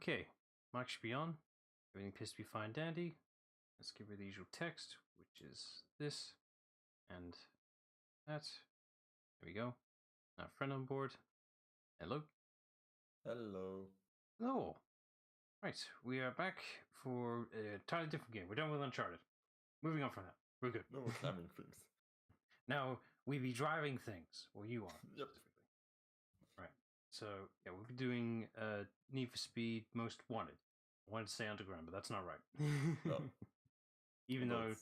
Okay, mic should be on. Everything appears to be fine dandy. Let's give her the usual text, which is this and that. There we go. Now friend on board. Hello. Hello. Hello. Right, we are back for a entirely different game. We're done with Uncharted. Moving on from that. We're good. No more climbing things. Now we be driving things. Well, you are Yep. specifically. Right. So yeah, we'll be doing Need for Speed Most Wanted. I wanted to say Underground, but that's not right. No. Even But though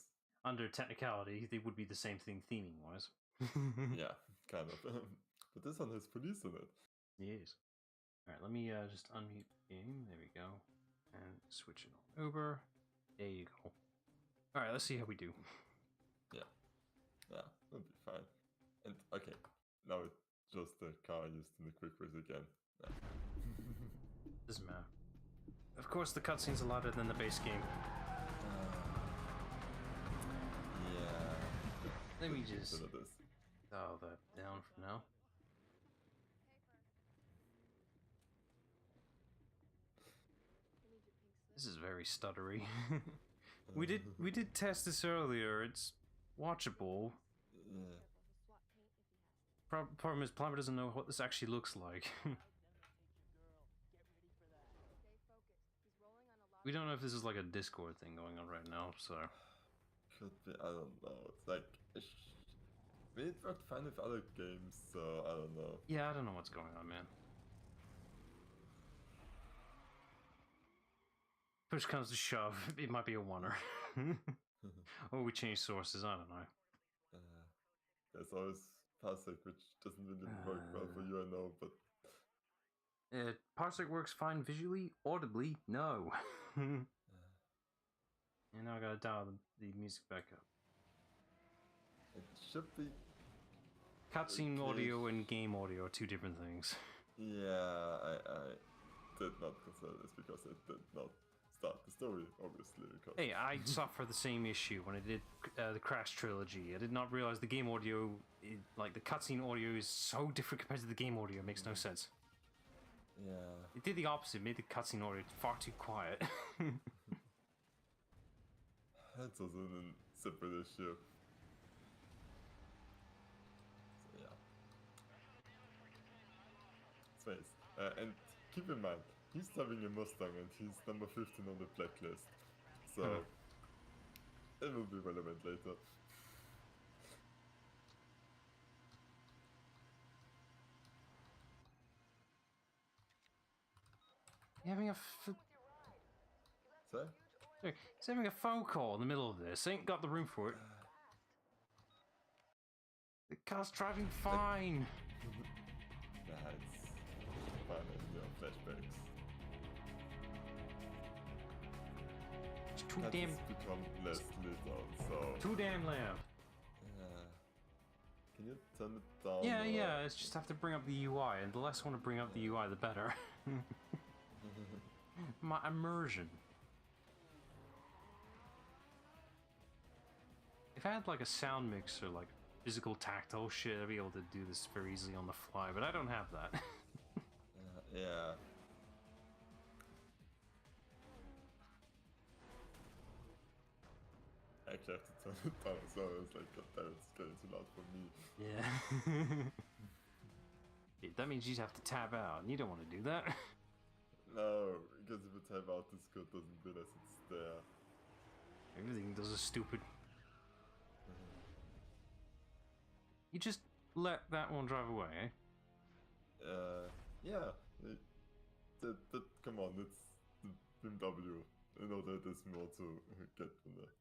under technicality they would be the same thing theming wise. yeah, kind of. But this one has police in it. Yes. Alright, let me just unmute the game. There we go. And switch it on over. There you go. Alright, let's see how we do. Yeah. Yeah, that'll be fine. And okay, now it's just the car used in the quick race again. Yeah. Doesn't matter. Of course the cutscene's a lot better than the base game. Yeah. Let me just dial that down for now. This is very stuttery. we did test this earlier. It's watchable. Yeah. Problem is, Plumber doesn't know what this actually looks like. We don't know if this is like a Discord thing going on right now, so... Could be, I don't know. It's like... It worked fine with other games, so I don't know. Yeah, I don't know what's going on, man. Push comes to shove, it might be a oneer. Or we change sources, I don't know. There's always Parsec, which doesn't really work well for you, I know, but... Parsec works fine visually, audibly, no. And now I gotta dial the music back up. It should be... Cutscene audio and game audio are two different things. Yeah, I did not consider this because it did not start the story, obviously. Because... Hey, I suffer the same issue when I did the Crash trilogy. I did not realize the game audio, like the cutscene audio, is so different compared to the game audio. It makes no sense. Yeah. It did the opposite. It made the cutscene audio far too quiet. That's also a separate issue. So yeah. Space. And keep in mind, he's driving a Mustang and he's number 15 on the blacklist. So it will be relevant later. You're having a Sorry? He's having a phone call in the middle of this. Ain't got the room for it. The car's driving fine. That's fine in your flashbacks. It's too that damn... has become less lit out, so... Too damn loud. Can you turn it down? Yeah, it's just have to bring up the UI, and the less I want to bring up the UI, the better. My immersion. If I had like a sound mixer, like physical tactile shit, I'd be able to do this very easily on the fly, but I don't have that. Yeah. I actually have to turn it down, so it's like, god damn, it's getting too loud for me. Yeah. That means you have to tab out, and you don't want to do that. No, because if you tab out, Discord doesn't realize it's there. Everything does is stupid. You just let that one drive away, eh? Yeah. Come on, it's the BMW. I know that there's more to get from there.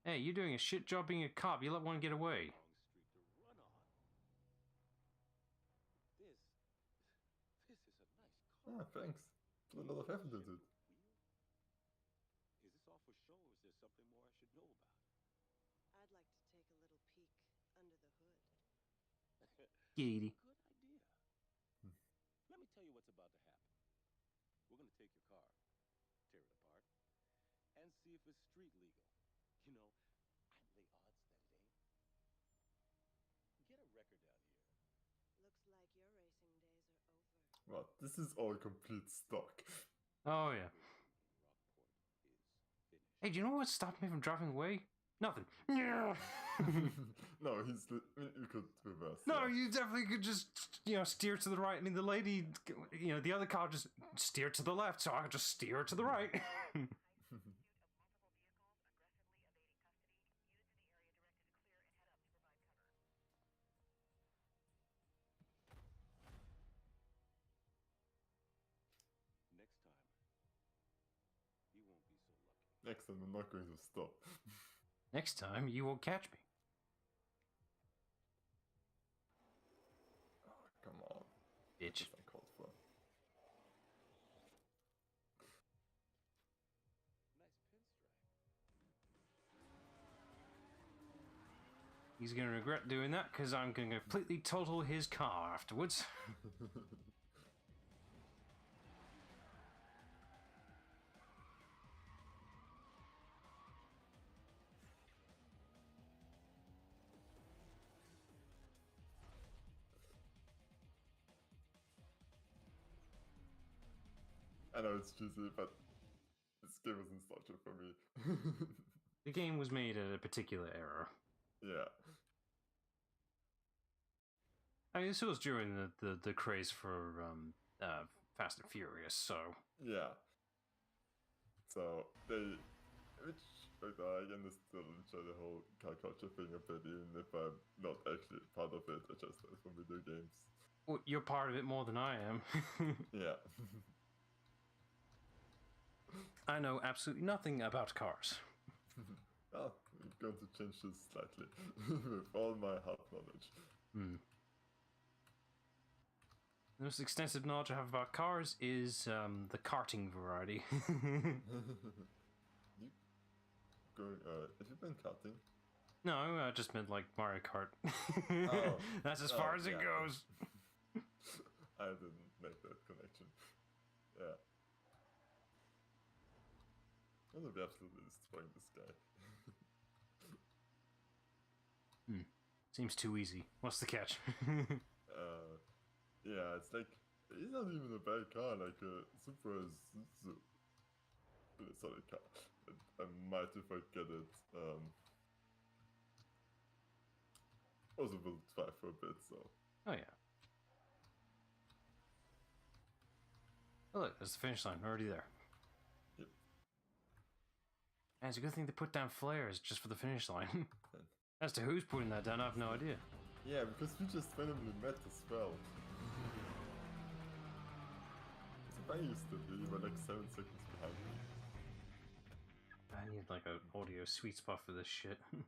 Hey, you're doing a shit job being a cop. You let one get away. This is a nice car. Ah, thanks. Put a lot of effort into it. Is this all for show, or is there something more I should know about? I'd like to take a little peek under the hood. Giddy. Good idea. Let me tell you what's about to happen. We're gonna take your car, tear it apart, and see if it's street legal. You know, I'd lay odds that it ain't. Get a record down here. Looks like your racing days are over. What? This is all complete stock. Oh yeah. Rockport is finished. Hey, do you know what stopped me from driving away? Nothing. No, No, you could reverse. no, yeah. you definitely could just, steer to the right. I mean, the lady, the other car just steered to the left, so I could just steer to the right. Next time, you won't be so lucky. Next time, I'm not going to stop. Next time, you won't catch me. Oh, come on. Bitch. That's uncalled for. Nice pinstripe. He's gonna regret doing that because I'm gonna completely total his car afterwards. I know it's cheesy, but this game was nostalgia for me. The game was made at a particular era. Yeah. I mean, this was during the craze for Fast and Furious, so Yeah. So they, which I can still enjoy the whole car culture thing a bit, even if I'm not actually part of it. I just know from video games. well, you're part of it more than I am. Yeah. I know absolutely nothing about cars. Oh, I'm going to change this slightly with all my half knowledge. Hmm. The most extensive knowledge I have about cars is the karting variety. You going? Have you been karting? No, I just meant like Mario Kart. Oh. That's as far as it yeah. goes. I didn't make that connection. Yeah. I'm gonna be absolutely destroying this guy. Seems too easy. What's the catch? Yeah, it's like he's not even a bad car. Like Supra is a really solid car. I might, if I get it, also will try for a bit. So Oh yeah. Oh look, there's the finish line. We're already there. Yep. And it's a good thing to put down flares just for the finish line. As to who's putting that down, I have no idea. yeah, because we just randomly met as well. If I used to be, you were like 7 seconds behind me. I need like an audio sweet spot for this shit. What did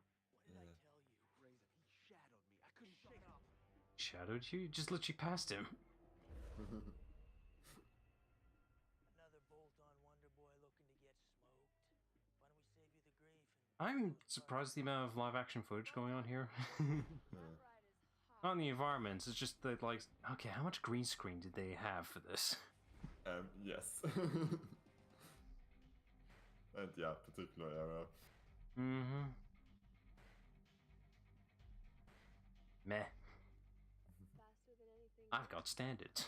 I tell you? Razor, he shadowed me. I couldn't shake it off. Shadowed you? Just let you past him. Another bolt-on Wonder Boy looking to get smoked. Why don't we save you the grief? I'm surprised the amount of live action footage going on here. Not the environments, it's just that, like, okay, how much green screen did they have for this? Yes. And yeah, particular era. Mm-hmm. Meh. I've got standards.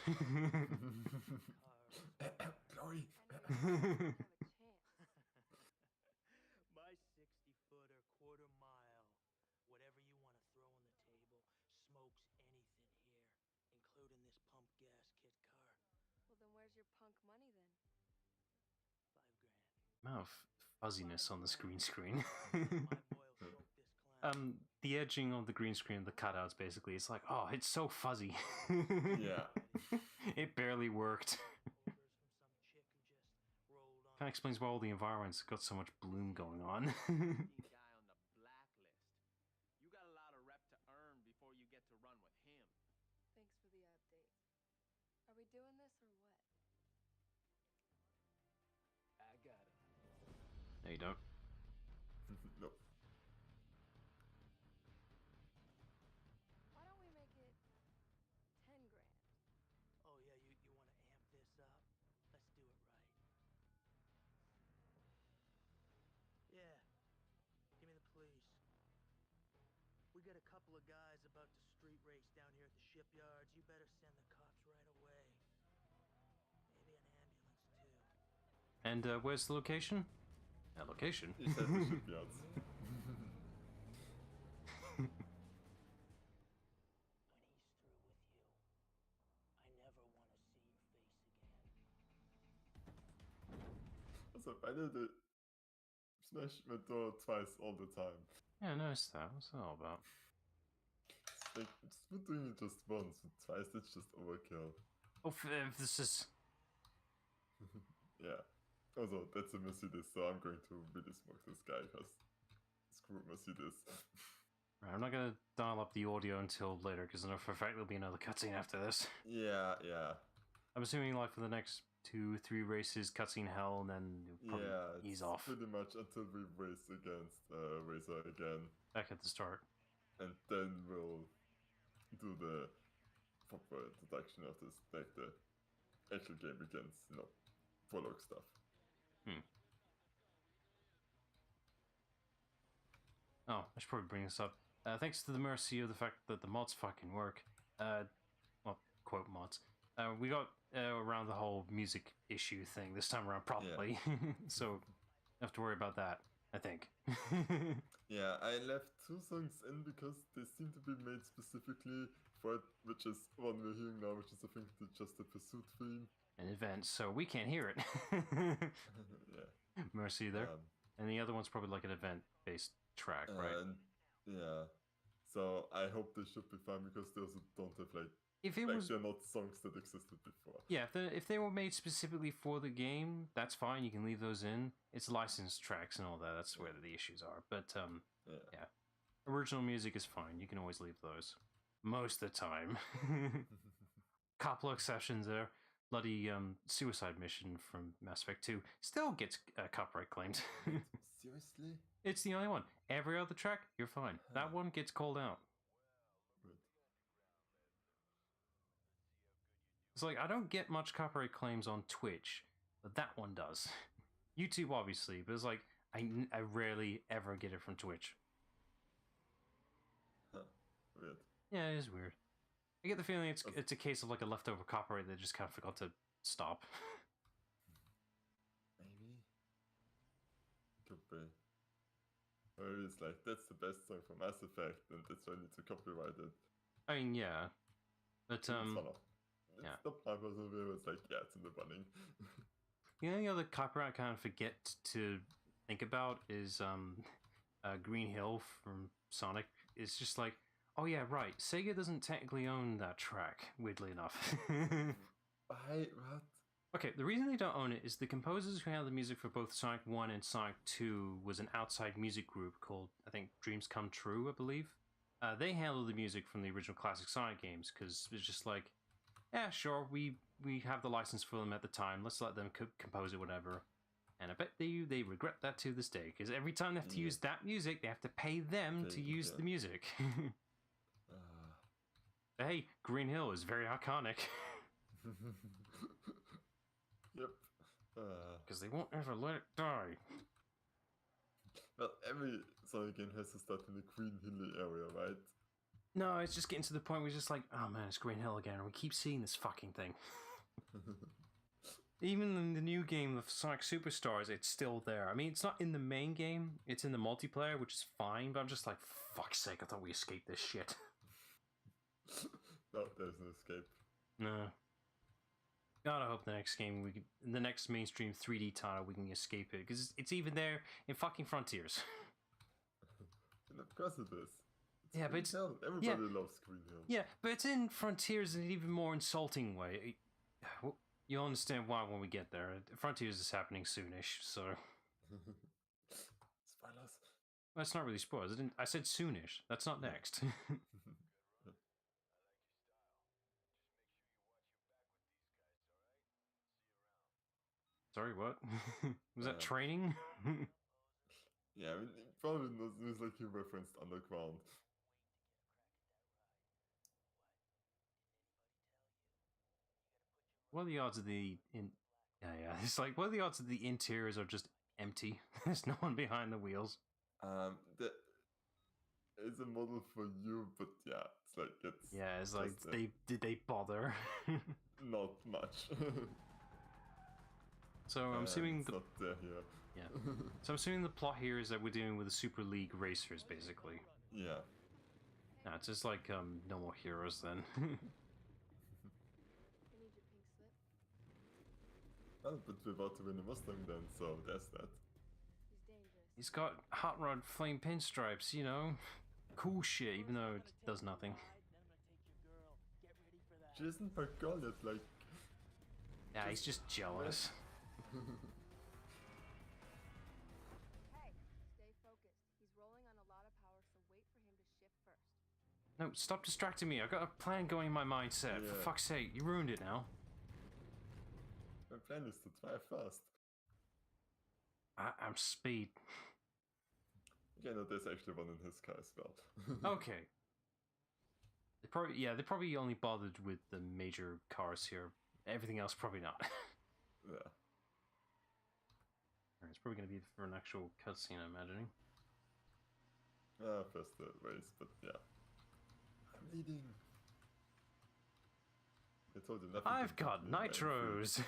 Glory. My 60-footer, quarter mile, whatever you want to throw on the table, smokes anything here, including this pump gas kit car. Well, then where's your punk money then? $5 grand. Amount of fuzziness on the green screen. My boy'll smoke this clown. The edging on the green screen, the cutouts, basically, it's like, oh, it's so fuzzy. Yeah. It barely worked. Folders from some chick who just rolled on. Kind of explains why all the environments got so much bloom going on. Guy on the blacklist. You got a lot of rep to earn before you get to run with him. Thanks for the update. Are we doing this or what? I got him. No, you don't. Nope. Why don't we make it 10 grand? Oh yeah, you want to amp this up? Let's do it right. Yeah. Give me the police. We got a couple of guys about to street race down here at the shipyards. You better send the cops right away. And where's the location? Location. He said the shipyards. When he's through with you, I never want to see your face again. Also, I did it. Smash my door twice all the time. Yeah, I noticed that. What's that all about? It's like, it's not doing it just once, but twice, it's just overkill. Oh, this is... Yeah. Also, that's a Mercedes, so I'm going to really smoke this guy, because screw Mercedes. Right, I'm not going to dial up the audio until later, because I know for a fact there'll be another cutscene after this. Yeah. I'm assuming like for the next 2-3 races, cutscene hell, and then you'll probably ease off. Pretty much until we race against Razor again. Back at the start. And then we'll do the proper introduction of this, like the actual game begins, prologue stuff. Oh, I should probably bring this up. Thanks to the mercy of the fact that the mods fucking work, well, quote mods, we got around the whole music issue thing this time around properly, yeah. So don't have to worry about that, I think. Yeah, I left 2 songs in because they seem to be made specifically for it, which is one we're hearing now, which is I think just the Pursuit theme. An event, so we can't hear it. Yeah. Mercy there. And the other one's probably like an event-based track, right? Yeah. So I hope they should be fine because they also don't have they're not songs that existed before. Yeah, if they were made specifically for the game, that's fine. You can leave those in. It's licensed tracks and all that. That's where the issues are. But yeah, original music is fine. You can always leave those most of the time. Couple of exceptions there. Bloody suicide mission from Mass Effect 2 still gets copyright claimed. Seriously? It's the only one. Every other track, you're fine. That one gets called out. It's like, I don't get much copyright claims on Twitch, but that one does. YouTube, obviously, but it's like, I rarely ever get it from Twitch. Huh. Weird. Yeah, it is weird. I get the feeling it's a case of like a leftover copyright that just kind of forgot to stop. Maybe. Could be. Or it's like, that's the best song for Mass Effect, and that's why I need to copyright it. I mean, yeah. But, It's not my personal view, it's like, yeah, it's in the running. The only other copyright I kind of forget to think about is Green Hill from Sonic. It's just like, oh yeah, right, Sega doesn't technically own that track, weirdly enough. What? Okay, the reason they don't own it is the composers who handled the music for both Sonic 1 and Sonic 2 was an outside music group called, I think, Dreams Come True, I believe. They handled the music from the original classic Sonic games, because it's just like, yeah, sure, we have the license for them at the time, let's let them compose it, whatever. And I bet they regret that to this day, because every time they have to use that music, they have to pay them to use the music. Hey, Green Hill is very iconic. Yep. Because they won't ever let it die. Well, every Sonic game has to start in the Green Hilly area, right? No, it's just getting to the point where it's just like, oh man, it's Green Hill again, and we keep seeing this fucking thing. Even in the new game of Sonic Superstars, it's still there. I mean, it's not in the main game, it's in the multiplayer, which is fine, but I'm just like, fuck's sake, I thought we escaped this shit. No, there's no escape. No. God, I hope the next game, the next mainstream 3D title, we can escape it, because it's even there in fucking Frontiers. And of course it is. Yeah, but it's... Everybody loves Green Hill. Yeah, but it's in Frontiers in an even more insulting way. You'll understand why when we get there. Frontiers is happening soonish, so... Spoilers. Well, that's not really spoilers. I said soonish. That's not next. Sorry, what? Was that training? Yeah, I mean, probably knows, there's like you referenced Underground. What are the odds of it's like, what are the odds that the interiors are just empty? There's no one behind the wheels. It's a model for you, but yeah, it's like it's... Yeah, it's like, did they bother? Not much. So I'm assuming it's not there here. yeah. So I'm assuming the plot here is that we're dealing with the Super League racers, basically. Yeah. No, it's just like no more heroes then. I need your pink slip. Well, but we're about to win a Mustang then, so there's that. He's dangerous. He's got hot rod flame pinstripes, you know, cool shit, even though it does nothing. She isn't my girl yet, like... Yeah, he's just jealous. Hey, stay focused. He's rolling on a lot of power, so wait for him to shift first. No, stop distracting me. I've got a plan going in my mindset. For Yeah. fuck's sake, you ruined it now. My plan is to drive fast. I'm speed. Okay, no, there's actually one in his car as well. Okay. They probably only bothered with the major cars here. Everything else, probably not. Yeah. Alright, it's probably going to be for an actual cutscene, I'm imagining. First the race, but yeah. I'm leading. I told you nothing. I've got nitros!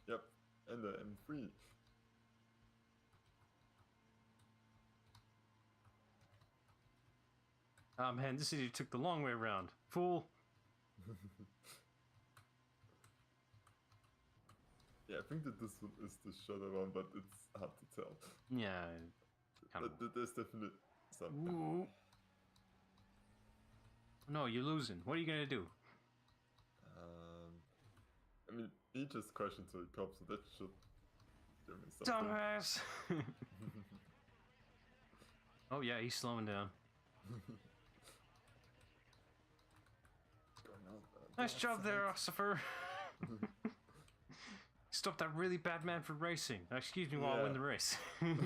Yep, and the M3. Man, this idiot took the long way around. Fool! Yeah, I think that this one is the shorter one, but it's hard to tell. Yeah, kind of. But there's definitely some. Ooh. No, you're losing. What are you gonna do? I mean, he just crashed into a cop, so that should give me something. Dumbass! Oh yeah, he's slowing down. Nice job there, Ossifer. Stop that really bad man from racing. Now, excuse me while I win the race. I mean,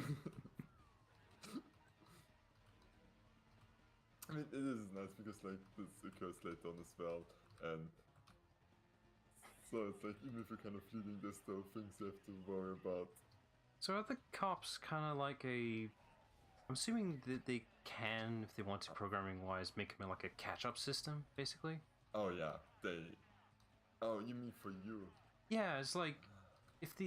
it is nice because like this occurs later on as well, and so it's like even if you're kind of leading, there's still things you have to worry about. So are the cops kind of like a... I'm assuming that they can, if they want to, programming-wise, make them like a catch-up system, basically? Oh yeah, they... Oh, you mean for you? Yeah, it's like... If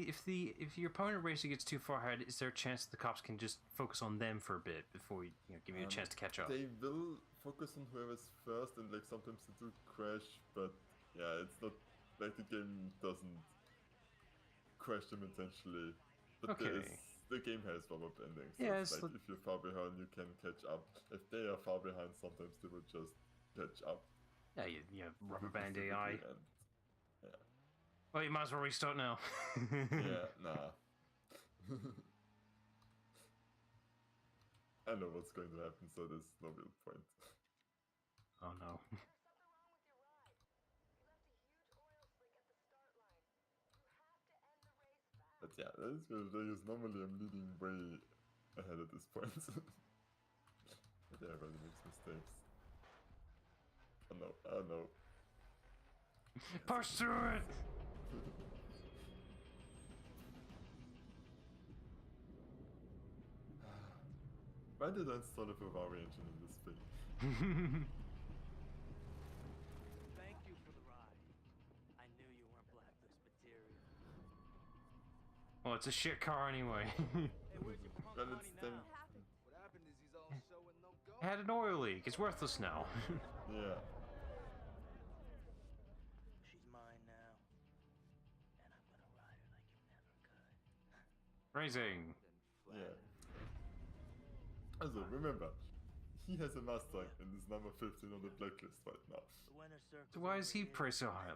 your opponent racing gets too far ahead, is there a chance the cops can just focus on them for a bit before give you a chance to catch up? They will focus on whoever's first, and like sometimes they do crash, but yeah, it's not like the game doesn't crash them intentionally. But Okay. the game has warm-up endings. So Yeah, it's it's like if you're far behind, you can catch up. If they are far behind, sometimes they will just catch up. Yeah, you rubber band specifically, AI. and, yeah. Well, you might as well restart now. Yeah, nah. I know what's going to happen, so there's no real point. Oh no. But yeah, that is good. Because normally I'm leading way ahead at this point. But yeah, everybody makes mistakes. Oh no, oh no. Push through it! Why did I install a Ferrari engine in this thing? Thank you for the ride. I knew you weren't blacklist material. Well, it's a shit car anyway. Hey, where's your punk Well, honey it's now? them. What happened is he's all show and no go. It had an oil leak. It's worthless now. Yeah. She's mine now. And I'm gonna ride her like you never could. Raising. Yeah. Also, remember, he has a Mustang and is number 15 on the blacklist right now. The winner circle. So why is he praised so highly?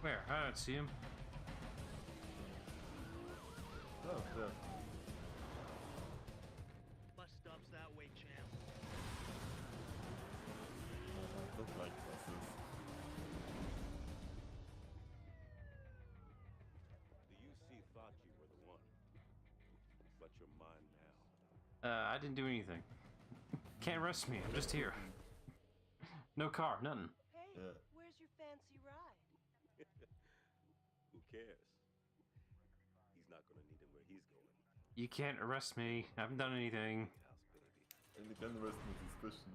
Where? I don't see him. Oh, yeah. Bus stops that way, champ. I don't like buses. The UC thought you were the one, but you're mine now. I didn't do anything. Can't arrest me. I'm just here. No car, nothing. Hey, Yeah. where's your fancy ride? Who cares? He's not gonna need him where he's going. You can't arrest me. I haven't done anything. House, baby. And again, the rest of the suspicion.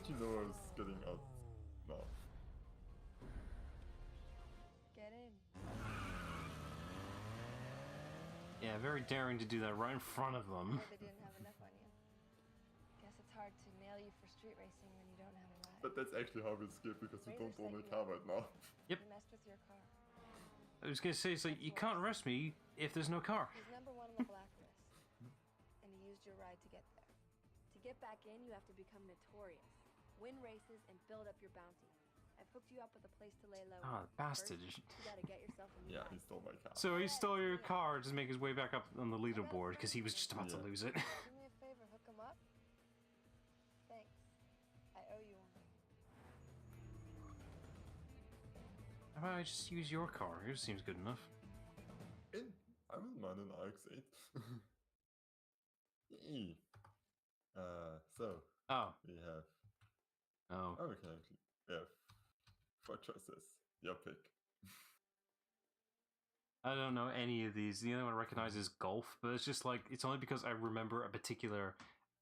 you know I was getting out now? Get in. Yeah, very daring to do that right in front of them. They didn't have enough on you. Guess it's hard to nail you for street racing when you don't have a ride. But that's actually how we skip because we Razor don't own a said car you- right now. Yep. You messed with your car. I was gonna say, it's like, you can't arrest me if there's no car. He's #1 on the blacklist. And he used your ride to get there. To get back in, you have to become notorious. Win races and build up your bounty. I've hooked you up with a place to lay low. Ah, bastard. First, you gotta get yourself a new Yeah, ride. he stole my car. So he stole your car to make his way back up on the leaderboard because he was just about to Yeah. lose it. Do me a favor, hook him up. Thanks. I owe you one. How about I just use your car? Yours seems good enough. I wouldn't mind an RX-8. Yee. So Oh. we have. Oh. Oh, we can actually. Yeah. 4 choices. Your pick. I don't know any of these. The only one I recognize is Golf, but it's just like, it's only because I remember a particular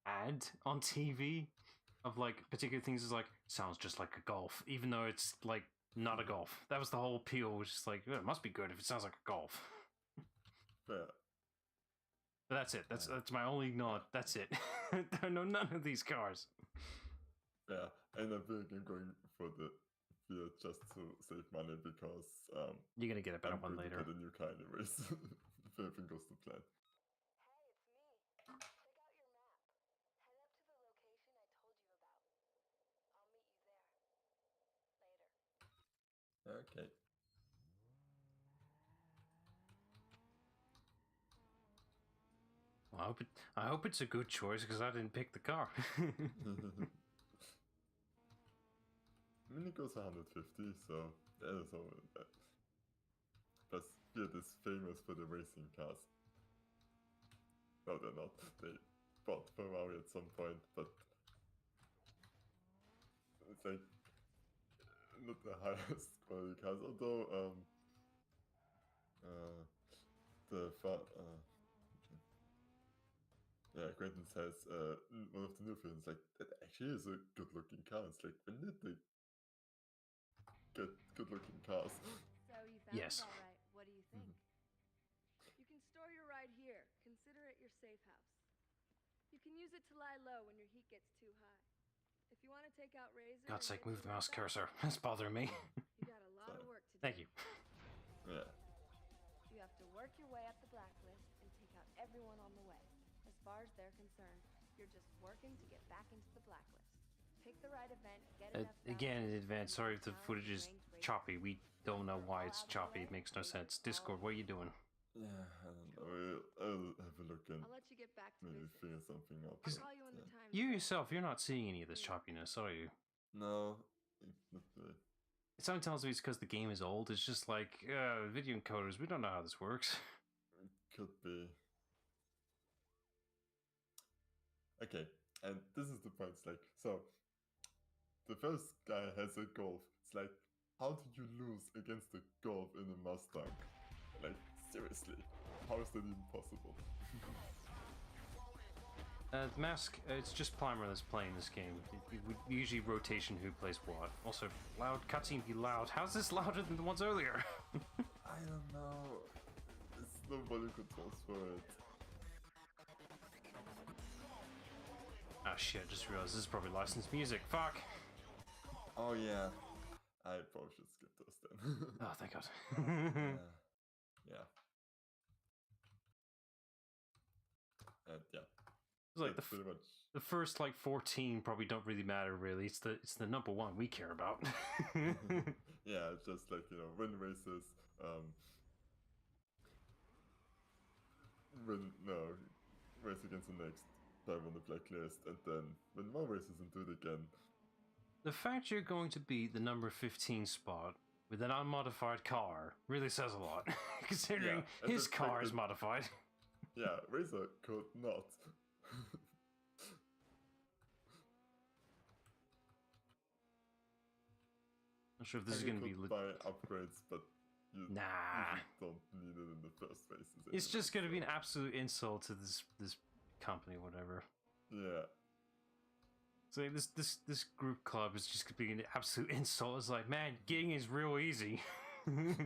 ad on TV of like particular things is like, sounds just like a Golf, even though it's like not a Golf. That was the whole appeal, was just like, oh, it must be good if it sounds like a Golf. Yeah. But that's it. That's my only nod. That's it. I know none of these cars. Yeah. And I think I'm going for the Fiat just to save money because You're gonna get a better I'm one going later. to get a new car anyways. If everything goes to plan. Hey, it's me. Check out your map. Head up to the location I told you about. I'll meet you there. Later. Okay. Well, I hope it's a good choice because I didn't pick the car. I mean, it goes 150, so that is all that. Plus, Fiat is famous for the racing cars. No, they're not. They bought Ferrari at some point, but it's like not the highest quality cars. Although, yeah, Quentin says one of the new films like that actually is a good-looking car. It's like, when did they get good-looking cars? So you found Yes. it all right. What do you think? You can store your ride here. Consider it your safe house. You can use it to lie low when your heat gets too high. If you want to take out Razor, God's and sake, get move your the mouse ride back, cursor. That's bothering me. you got a lot of work to do. Thank you. Yeah. You have to work your way up the blacklist and take out everyone on the way. As far as they're concerned, you're just working to get back into the blacklist. Pick the right event, get enough Again, in bounty, advance, and sorry if the challenge footage is ranked racers. choppy. We don't know why it's choppy. It makes no sense. Discord, what are you doing? Yeah, I don't know. I'll have a look and I'll let you get back to maybe business. figure something out. I'll call you when the time You yourself, you're not seeing any of this choppiness, are you? No, not really. It sometimes tells me it's because the game is old. It's just like, video encoders, we don't know how this works. It could be. Okay, and this is the point. It's like, so the first guy has a Golf. It's like, how did you lose against a Golf in a Mustang? Like, seriously, how is that even possible? Mask, it's just Plimer that's playing this game. Usually rotation who plays what. Also, loud cutscene be loud. How's this louder than the ones earlier? I don't know. It's no volume controls for it. Ah shit, I just realized this is probably licensed music. Fuck! Oh yeah, I probably should skip those then. Oh, thank god. Yeah. And yeah. It's like that's pretty much. the first like 14 probably don't really matter really. It's the number one we care about. Yeah, it's just like, win races, race against the next time on the blacklist, and then win more races and do it again. The fact you're going to be the number 15 spot with an unmodified car really says a lot, considering and his the fact car is that- modified. Yeah, Razor could not. Not sure if this is You going to be. could buy upgrades, but you Nah. usually don't need it in the first races. It's just going to be anyway, an absolute insult to this company, whatever. so, yeah. So this group club is just being an absolute insult. It's like, man, getting is real easy. It's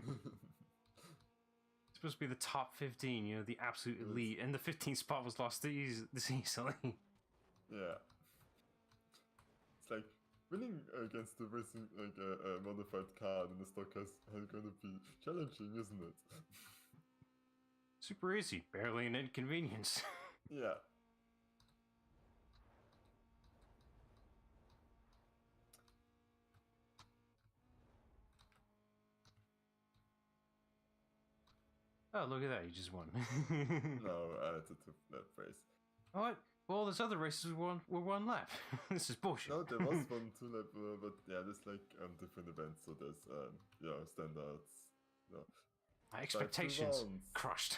supposed to be the top 15, you know, the absolute elite, and the 15th spot was lost this easily. Yeah. It's like winning against the racing, like a modified car in the stock is going to be challenging, isn't it? Super easy, barely an inconvenience. Yeah. Oh, look at that, you just won. No, I had to that race. What? Well, those other races were one lap. This is bullshit. No, there was 1 2 lap, but yeah, there's like different events, so there's standards. No. My expectations 5 rounds. crushed.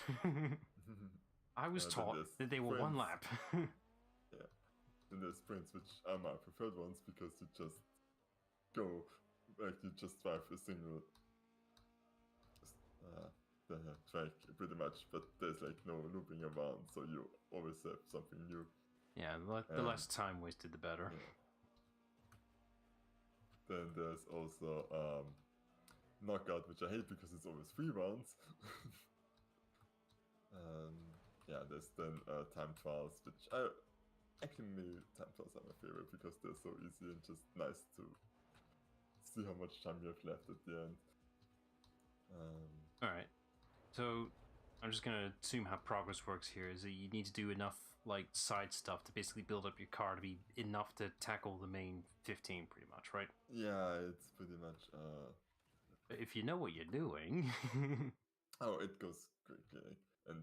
I was Then taught there's that they were one sprints. lap. Yeah. Then there's sprints, which are my preferred ones because you just go, like you just drive a single the track pretty much, but there's like no looping around, so you always have something new. Yeah, the less time wasted, the better. Yeah. Then there's also knockout, which I hate because it's always 3 rounds. Yeah, there's then time trials, which actually time trials are my favorite because they're so easy and just nice to see how much time you have left at the end. Alright, so I'm just gonna assume how progress works here is that you need to do enough like side stuff to basically build up your car to be enough to tackle the main 15 pretty much, right? Yeah, it's pretty much if you know what you're doing. Oh, it goes quickly, and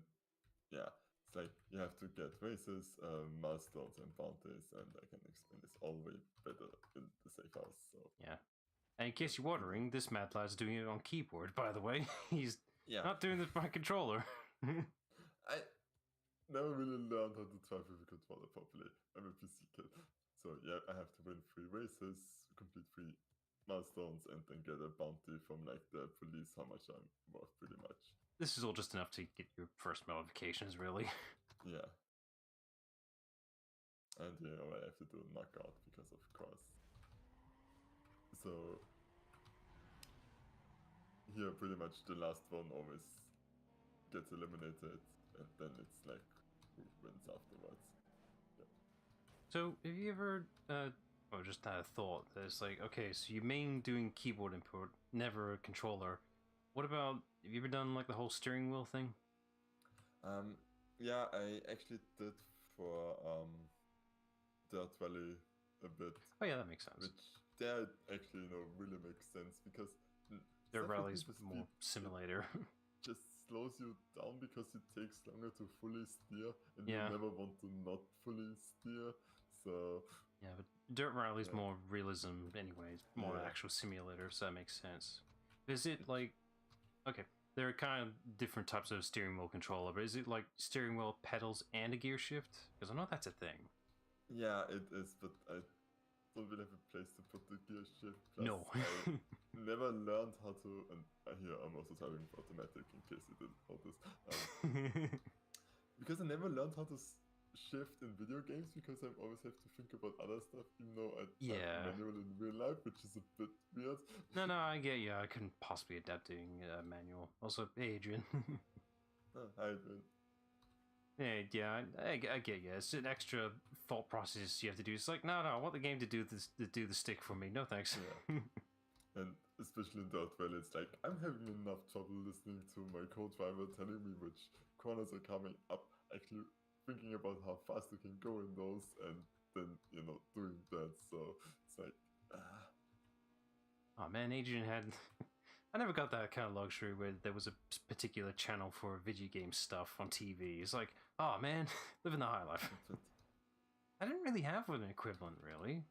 yeah, it's like you have to get races, milestones, and bounties, and I can explain this all way better in the safe house. So yeah, and in case you're wondering, this mad lad's doing it on keyboard, by the way. He's not doing this by controller. I never really learned how to drive with a controller properly. I'm a PC kid, so yeah, I have to win 3 races, complete 3 milestones, and then get a bounty from like the police how much I'm worth, pretty much. This is all just enough to get your first modifications, really. Yeah. And you know, I have to do a knockout because of course. So here pretty much the last one always gets eliminated, and then it's like who wins afterwards. Yeah. So have you ever just had a thought that it's like, okay, so you main doing keyboard input, never a controller. What about, have you ever done like the whole steering wheel thing? Yeah, I actually did for Dirt Valley a bit. Oh yeah, that makes sense. Which there actually, you know, really makes sense because Dirt Valley's more simulator. Just slows you down because it takes longer to fully steer, and Yeah. you never want to not fully steer. So yeah, but Dirt Rally's more realism anyway. It's more Yeah. actual simulator, so that makes sense. Is it like, okay, there are kind of different types of steering wheel controller, but is it like steering wheel, pedals, and a gear shift? Because I know that's a thing. yeah, it is, but I don't really have a place to put the gear shift. Plus, No. I never learned how to, and here I'm also driving automatic in case you didn't notice. Because I never learned how to shift in video games because I always have to think about other stuff, even though I drive manual in real life, which is a bit weird. No, I get you. I couldn't possibly adapt doing manual. Also, hey, Adrian. Hi, Adrian. Yeah, I get you. It's an extra thought process you have to do. It's like, no, I want the game to do the stick for me. No thanks. Yeah. And especially in Dirt Valley, it's like I'm having enough trouble listening to my co-driver telling me which corners are coming up, actually thinking about how fast you can go in those, and then, you know, doing that. So it's like, Oh man, Adrian had... I never got that kind of luxury where there was a particular channel for video game stuff on TV. It's like, oh man, living the high life. I didn't really have an equivalent, really.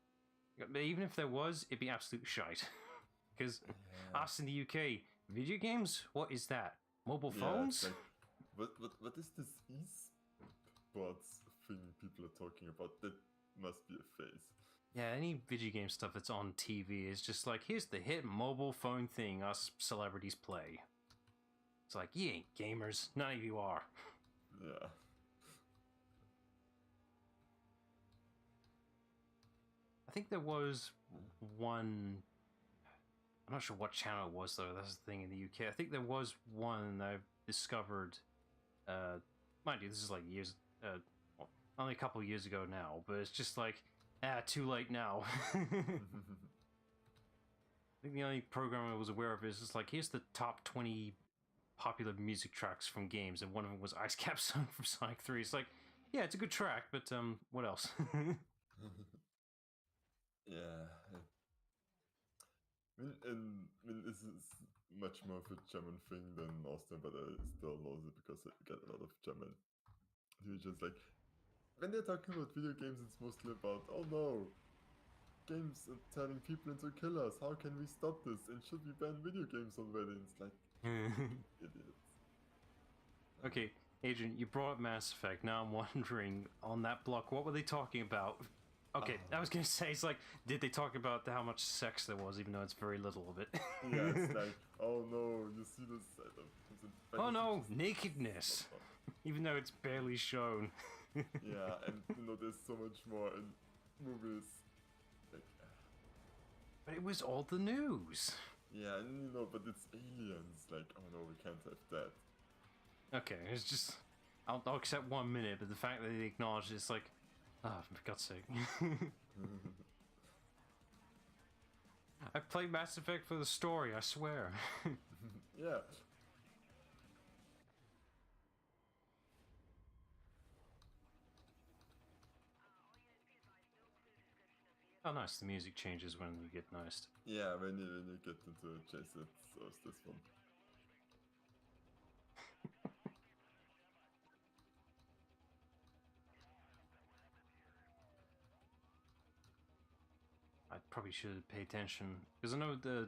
But even if there was, it'd be absolute shite. Because us in the UK, video games? What is that? Mobile phones? Like, what is this esports thing people are talking about? That must be a phase. Yeah, any video game stuff that's on TV is just like, here's the hit mobile phone thing us celebrities play. It's like, you ain't gamers. None of you are. Yeah. think there was one. I'm not sure what channel it was though. That's the thing in the UK. I think there was one that I've discovered. Mind you, this is like years, well, only a couple of years ago now. But it's just like, too late now. I think the only program I was aware of is just like, here's the top 20 popular music tracks from games, and one of them was Ice Cap Sun from Sonic 3. It's like, yeah, it's a good track, but what else? Yeah. I mean, this is much more of a German thing than Austrian, but I still know it because I get a lot of German. It's just like, when they're talking about video games, it's mostly about, oh no, games are turning people into killers. How can we stop this? And should we ban video games already? And it's like, idiots. Okay, Adrian, you brought up Mass Effect. Now I'm wondering, on that block, what were they talking about? Okay, I was gonna say, it's like, did they talk about how much sex there was, even though it's very little of it? Yeah, it's like, oh no, you see this side of... Oh no, nakedness! Even though it's barely shown. Yeah, and there's so much more in movies. Like, but it was all the news. Yeah, and but it's aliens. Like, oh no, we can't have that. Okay, it's just... I'll accept 1 minute, but the fact that they acknowledge it's like... Ah, for God's sake. I played Mass Effect for the story, I swear. Yeah. Oh nice, the music changes when you get niced. Yeah, when you get into a chase, it's this one. I probably should pay attention because I know the.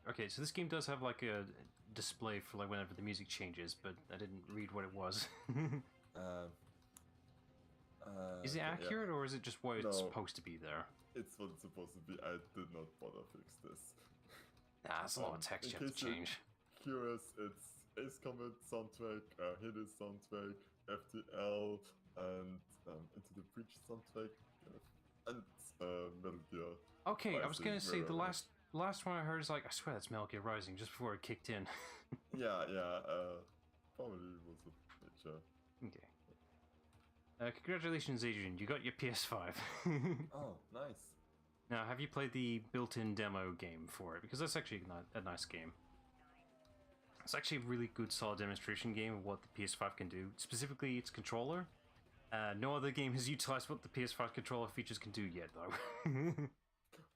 Okay, so this game does have like a display for like whenever the music changes, but I didn't read what it was. Is it accurate, or is it just what it's supposed to be there? It's what it's supposed to be. I did not bother fix this. Nah, that's a lot of text you have to change. Curious, it's Ace Combat soundtrack, Hades soundtrack, FTL, and Into the Breach soundtrack, and Metal Gear. Okay, I was gonna say the wherever. last one I heard is like, I swear that's Metal Gear Rising, just before it kicked in. Yeah, probably was a picture. Okay. Congratulations, Adrian, you got your PS5. Oh, nice. Now, have you played the built-in demo game for it? Because that's actually a nice game. It's actually a really good, solid demonstration game of what the PS5 can do. Specifically, its controller. No other game has utilized what the PS5 controller features can do yet, though.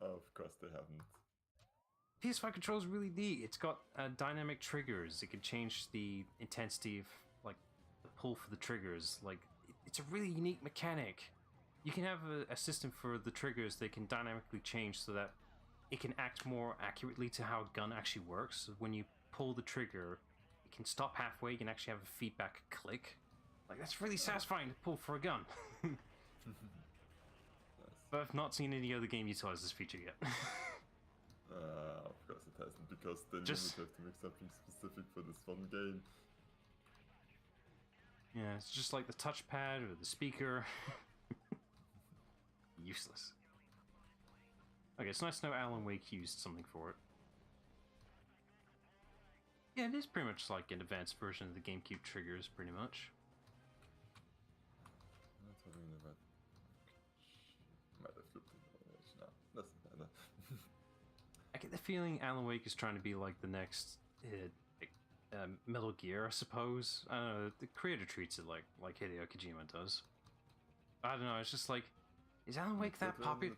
Of course they haven't. PS5 controller is really neat. It's got dynamic triggers. It can change the intensity of, like, the pull for the triggers. Like, it's a really unique mechanic. You can have a system for the triggers that can dynamically change so that it can act more accurately to how a gun actually works. So when you pull the trigger, it can stop halfway. You can actually have a feedback click. Like, that's really satisfying to pull for a gun. But I've not seen any other game utilize this feature yet. Of course it hasn't, because then you would have to make something specific for this one game. Yeah, it's just like the touchpad or the speaker. Useless. Okay, it's nice to know Alan Wake used something for it. Yeah, it is pretty much like an advanced version of the GameCube triggers, pretty much. I'm not talking about... Might have flipped it. No, doesn't matter. I get the feeling Alan Wake is trying to be like the next Metal Gear, I suppose. I don't know, the creator treats it like Hideo Kojima does. I don't know, it's just like, is Alan Wake that popular?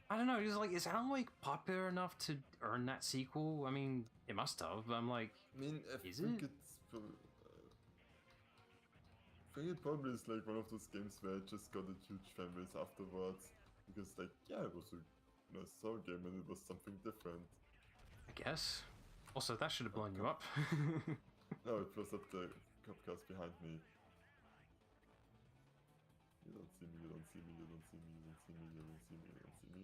I don't know, it's like, is Alan Wake popular enough to earn that sequel? I mean, it must have, but I'm like, I mean, I think it probably is like one of those games where it just got a huge fan base afterwards. Because, like, yeah, it was a nice Soul game and it was something different. I guess. Also, that should have blown you up. No, it was up the Copcast behind me. You don't see me, you don't see me, you don't see me, you don't see me, you don't see me, you don't see me.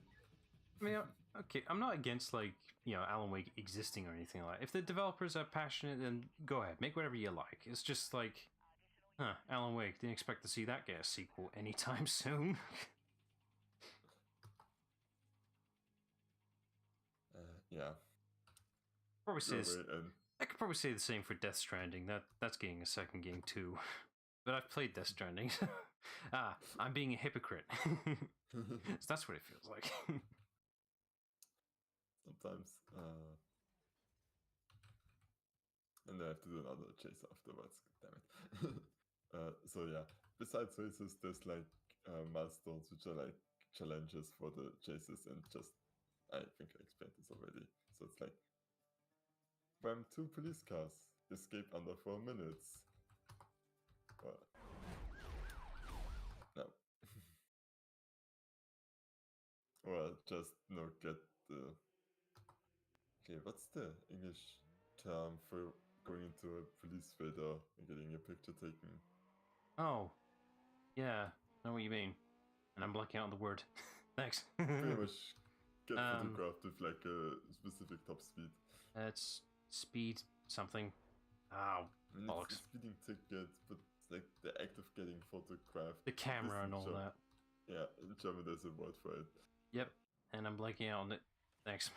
I mean, okay, I'm not against, like, Alan Wake existing or anything like that. If the developers are passionate, then go ahead, make whatever you like. It's just like, Alan Wake, didn't expect to see that get a sequel anytime soon. yeah, Probably go say this, away and I could probably say the same for Death Stranding. That's getting a second game too. But I've played Death Stranding. I'm being a hypocrite. So that's what it feels like. sometimes. And then I have to do another chase afterwards. Damn it. So yeah, besides races, there's like milestones, which are like challenges for the chases, and just I think I explained this already. So it's like ram 2 police cars, escape under 4 minutes. No. Or just get the. Okay, what's the English term for going into a police radar and getting a picture taken? Oh, yeah, I know what you mean. And I'm blocking out the word. Thanks. Pretty much get photographed with like a specific top speed. It's speed something. Oh, I mean, it's a speeding ticket, but like the act of getting photographed. The camera and all that. Yeah, in German there's a word for it. Yep, and I'm blanking out on it. Thanks.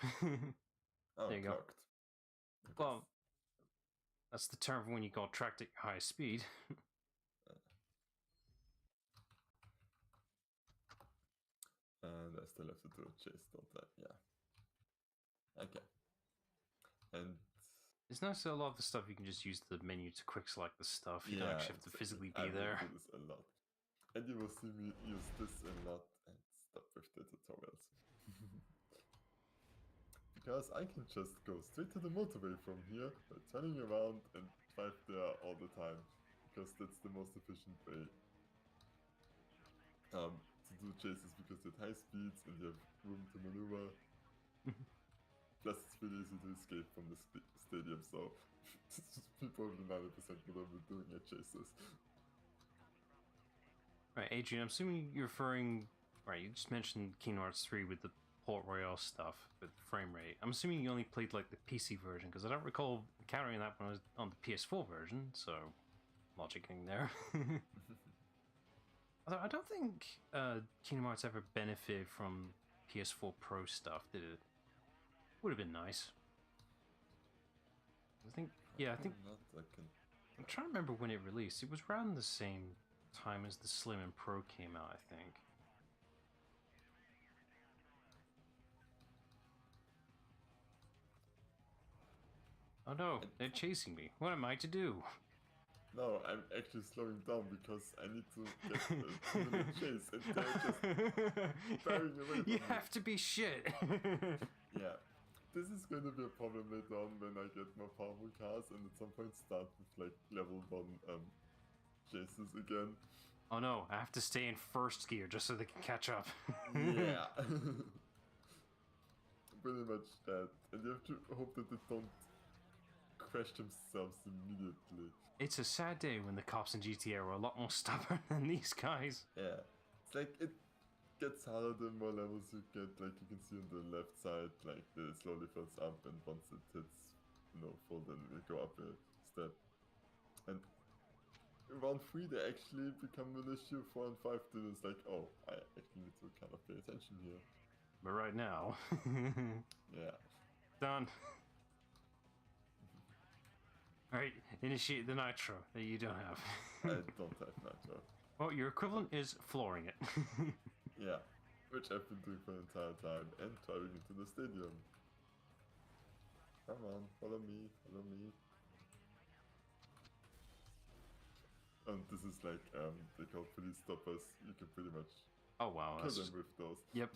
Oh, there you clocked. go. Well, that's the term for when you got tracked at high speed. And I still have to do a chase, don't I? Yeah. Okay. And it's nice that a lot of the stuff you can just use the menu to quick select the stuff. You don't actually have to physically be there. I do this a lot. And you will see me use this a lot and stop with the tutorials. Because I can just go straight to the motorway from here, turning around and drive there all the time. Because that's the most efficient way to do chases, because at high speeds and you have room to maneuver. Plus it's really easy to escape from the stadium, so probably 90% what I'll be doing at chases. Right, Adrian, I'm assuming you're referring... Right, you just mentioned Kingdom Hearts 3 with the Port Royale stuff, with frame rate. I'm assuming you only played like the PC version, because I don't recall encountering that when I was on the PS4 version, so logicking there. Although I don't think Kingdom Hearts ever benefited from PS4 Pro stuff, did it? Would have been nice. I think I'm trying to remember when it released. It was around the same time as the Slim and Pro came out, I think. Oh no, they're chasing me. What am I to do? No, I'm actually slowing down because I need to get a 2-minute chase and they're just firing away from me. You have to be shit. Yeah. This is going to be a problem later on when I get more powerful cars and at some point start with like level 1 chases again. Oh no, I have to stay in first gear just so they can catch up. Yeah. Pretty much that. And you have to hope that they don't crash themselves immediately. It's a sad day when the cops in GTR are a lot more stubborn than these guys. Yeah. It's like it gets harder the more levels you get. Like you can see on the left side, like it slowly fills up, and once it hits, full, then it will go up a step. And round 3 they actually become an issue. 4 and 5 then it's like, oh, I actually need to kind of pay attention here. But right now... Yeah. Done. Alright, initiate the nitro that you don't have. I don't have nitro. Well, your equivalent is flooring it. Yeah, which I've been doing for the entire time, and driving into the stadium. Come on, follow me, follow me. And this is like, they call police stoppers. You can pretty much kill them with those. Yep.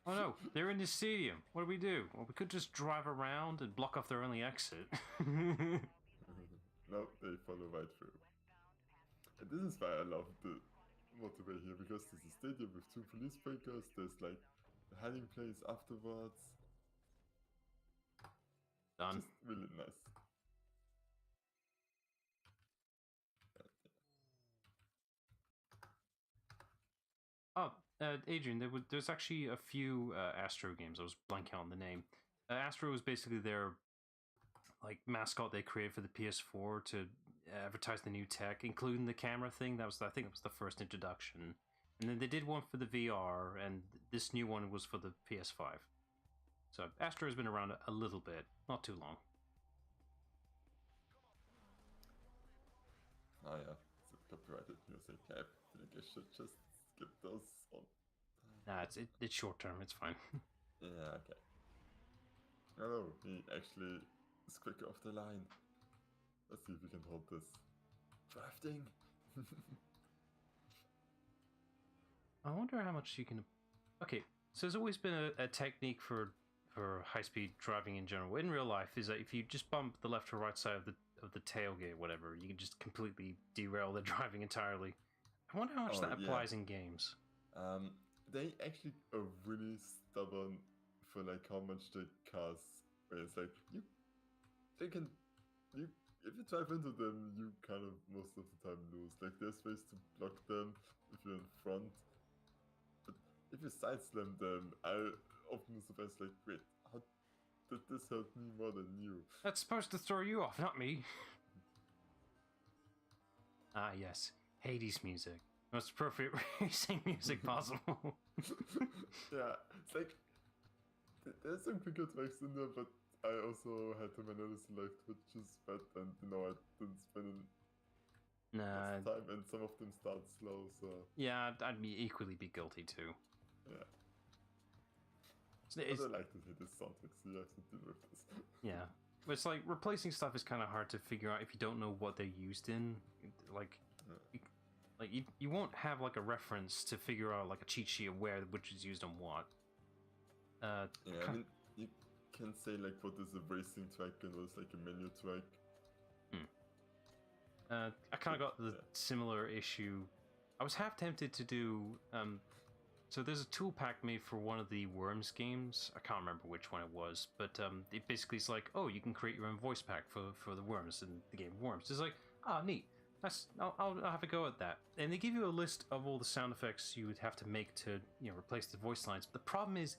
Oh no, they're in the stadium. What do we do? Well, we could just drive around and block off their only exit. No, they follow right through. And this is why I love the motorway here, because there's a stadium with 2 police breakers, there's like a hiding place afterwards. Done. Just really nice. Oh, Adrian, there's actually a few Astro games. I was blanking out on the name. Astro was basically their like mascot they created for the PS4 to advertise the new tech, including the camera thing. I think it was the first introduction. And then they did one for the VR, and this new one was for the PS5. So Astro has been around a little bit, not too long. Oh yeah, it's a copyrighted music. I think I should just skip those on. Nah, it's short term. It's fine. Yeah, okay. Oh, he actually is quicker off the line. Let's see if we can hold this. Drafting. I wonder how much you can. Okay, so there's always been a technique for high-speed driving in general. In real life, is that if you just bump the left or right side of the tailgate, whatever, you can just completely derail the driving entirely. I wonder how much that applies in games. They actually are really stubborn for like how much the cars. Where it's like if you drive into them, you kind of most of the time lose. Like there's ways to block them if you're in front, but if you side slam them, I often surprised like, wait, how did this help me more than you? That's supposed to throw you off, not me. Ah yes, Hades music. Most appropriate racing music possible. Yeah, it's like there's some quicker tracks in there, but I also had to manually select which is bad, and I didn't spend enough time, and some of them start slow, so... Yeah, I'd be equally be guilty too. Yeah. But I like to see this soundtrack, so you have to deal with this. Yeah. But it's like, replacing stuff is kind of hard to figure out if you don't know what they're used in. Like, you won't have like a reference to figure out like a cheat sheet of which is used on what. Yeah, I mean, you can say like what is a racing track and what's like a menu track. I kind of got the similar issue. I was half tempted to do. So there's a tool pack made for one of the Worms games. I can't remember which one it was, but it basically is like, oh, you can create your own voice pack for the Worms in the game Worms. It's like, ah, neat. I'll have a go at that. And they give you a list of all the sound effects you would have to make to replace the voice lines. But the problem is,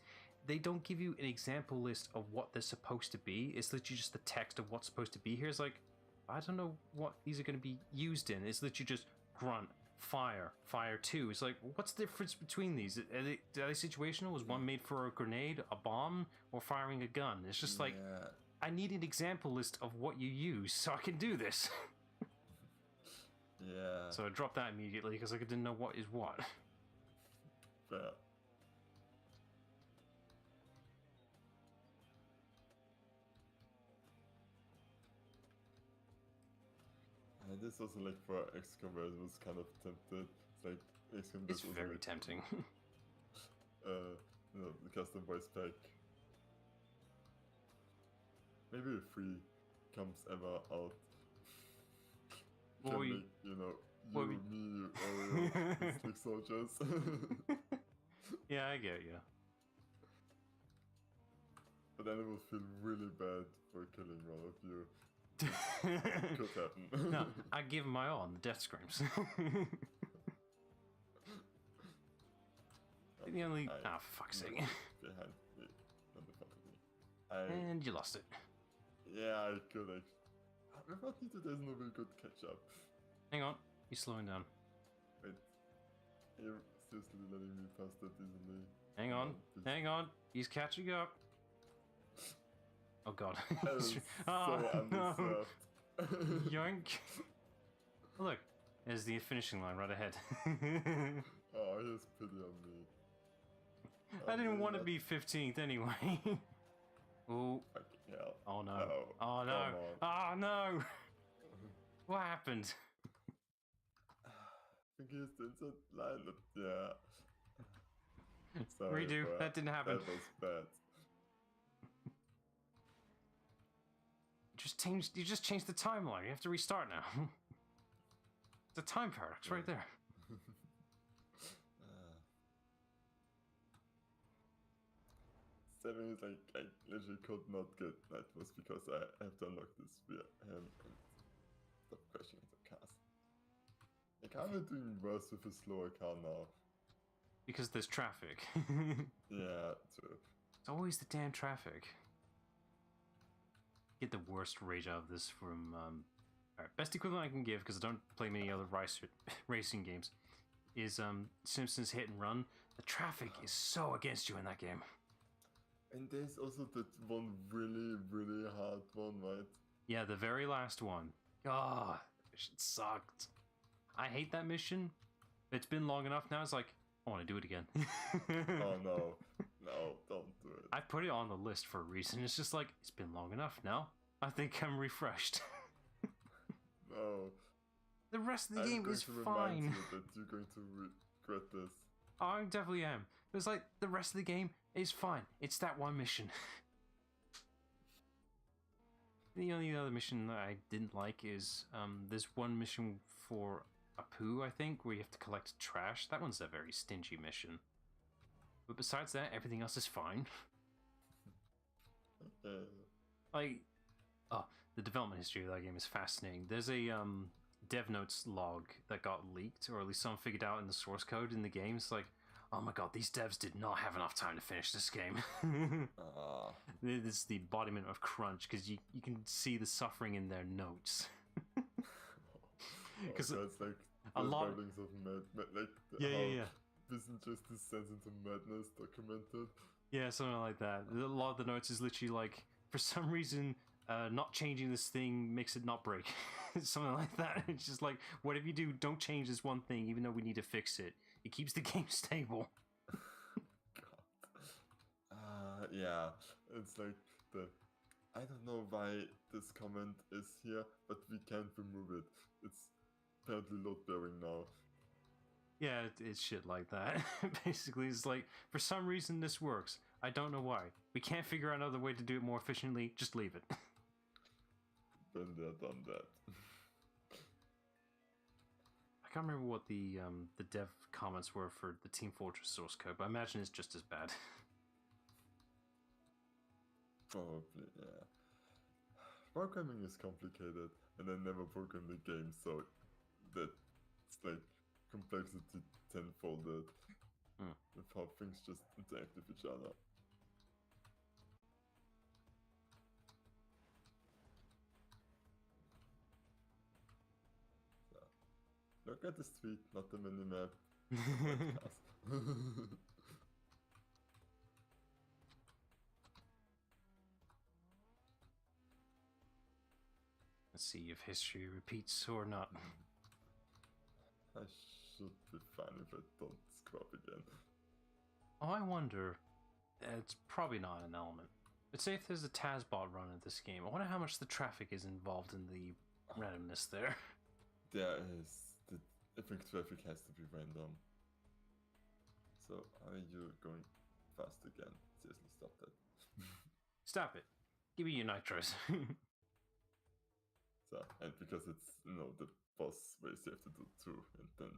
they don't give you an example list of what they're supposed to be. It's literally just the text of what's supposed to be here. It's like, I don't know what these are going to be used in. It's literally just grunt, fire, fire 2. It's like, what's the difference between these? Are they situational? Is one made for a grenade, a bomb, or firing a gun? It's just like, I need an example list of what you use so I can do this. Yeah. So I dropped that immediately because I didn't know what is what. Fair. And this also like for XCOM where it was kind of tempted. It's like XCOM. It's very tempting. The custom voice pack. Maybe if 3 comes ever out. Can make, me, or Slick Soldiers. Yeah, I get you. But then it would feel really bad for killing one of you. Could happen. No, I give my all on the death screams. The only... for fuck's sake. Behind me, not in front of me. And you lost it. Yeah, I could actually. I thought there's no very good catch up. Hang on, he's slowing down. Wait, you're seriously letting me pass that easily? Hang on, he's catching up. Oh god. So undeserved. Yoink. Look, there's the finishing line right ahead. Oh, he has pity on me. I didn't want to be 15th anyway. Oh. Yeah. Oh no. Oh no. Oh no. What happened? I think he's the inside line. Yeah. Sorry, Redo. That didn't happen. That was bad. You just changed the timeline. You have to restart now. It's a time paradox right there. 7 is like, I literally could not get that was because I have to unlock this via him and stop crashing into cars. Like, how am I doing worse with a slower car now? Because there's traffic. Yeah, true. It's always the damn traffic. Get the worst rage out of this from... Alright, best equivalent I can give, because I don't play many other racing games, is Simpsons Hit and Run. The traffic is so against you in that game. And there's also that one really, really hard one, right? Yeah, the very last one. Oh, mission sucked. I hate that mission. It's been long enough now. It's like, I want to do it again. Oh no, no, don't do it. I put it on the list for a reason. It's just like, it's been long enough now. I think I'm refreshed. No. The rest of the game is I'm going to fine. remind you that you're going to regret this. I definitely am. It's like, the rest of the game is fine. It's that one mission. The only other mission that I didn't like is there's one mission for Apu, I think, where you have to collect trash. That one's a very stingy mission. But besides that, everything else is fine. Like, oh, the development history of that game is fascinating. There's a dev notes log that got leaked, or at least someone figured out in the source code in the game. It's like, oh my god, these devs did not have enough time to finish this game. This is the embodiment of crunch, because you can see the suffering in their notes. Because it's like a lot of like yeah. business just descends into madness documented. Yeah, something like that. A lot of the notes is literally like, for some reason, not changing this thing makes it not break. Something like that. It's just like, whatever you do, don't change this one thing, even though we need to fix it. It keeps the game stable. God. Yeah, it's like I don't know why this comment is here, but we can't remove it. It's apparently load bearing now. Yeah, it's shit like that. Basically, it's like, for some reason this works. I don't know why. We can't figure out another way to do it more efficiently. Just leave it. Been there, done that. I can't remember what the dev comments were for the Team Fortress source code, but I imagine it's just as bad. Probably, yeah. Programming is complicated, and I never programmed the game, so that's like complexity tenfolded with how things just interact with each other. So, look at this tweet, not the minimap. Let's see if history repeats or not. I should be fine if I don't scrub again. Oh, I wonder. It's probably not an element. But say if there's a Tazbot run in this game, I wonder how much the traffic is involved in the randomness there. There is. I think traffic has to be random. So, are you going fast again? Seriously, stop that. Stop it. Give me your nitros. So, and because it's, the boss ways you have to do 2, and then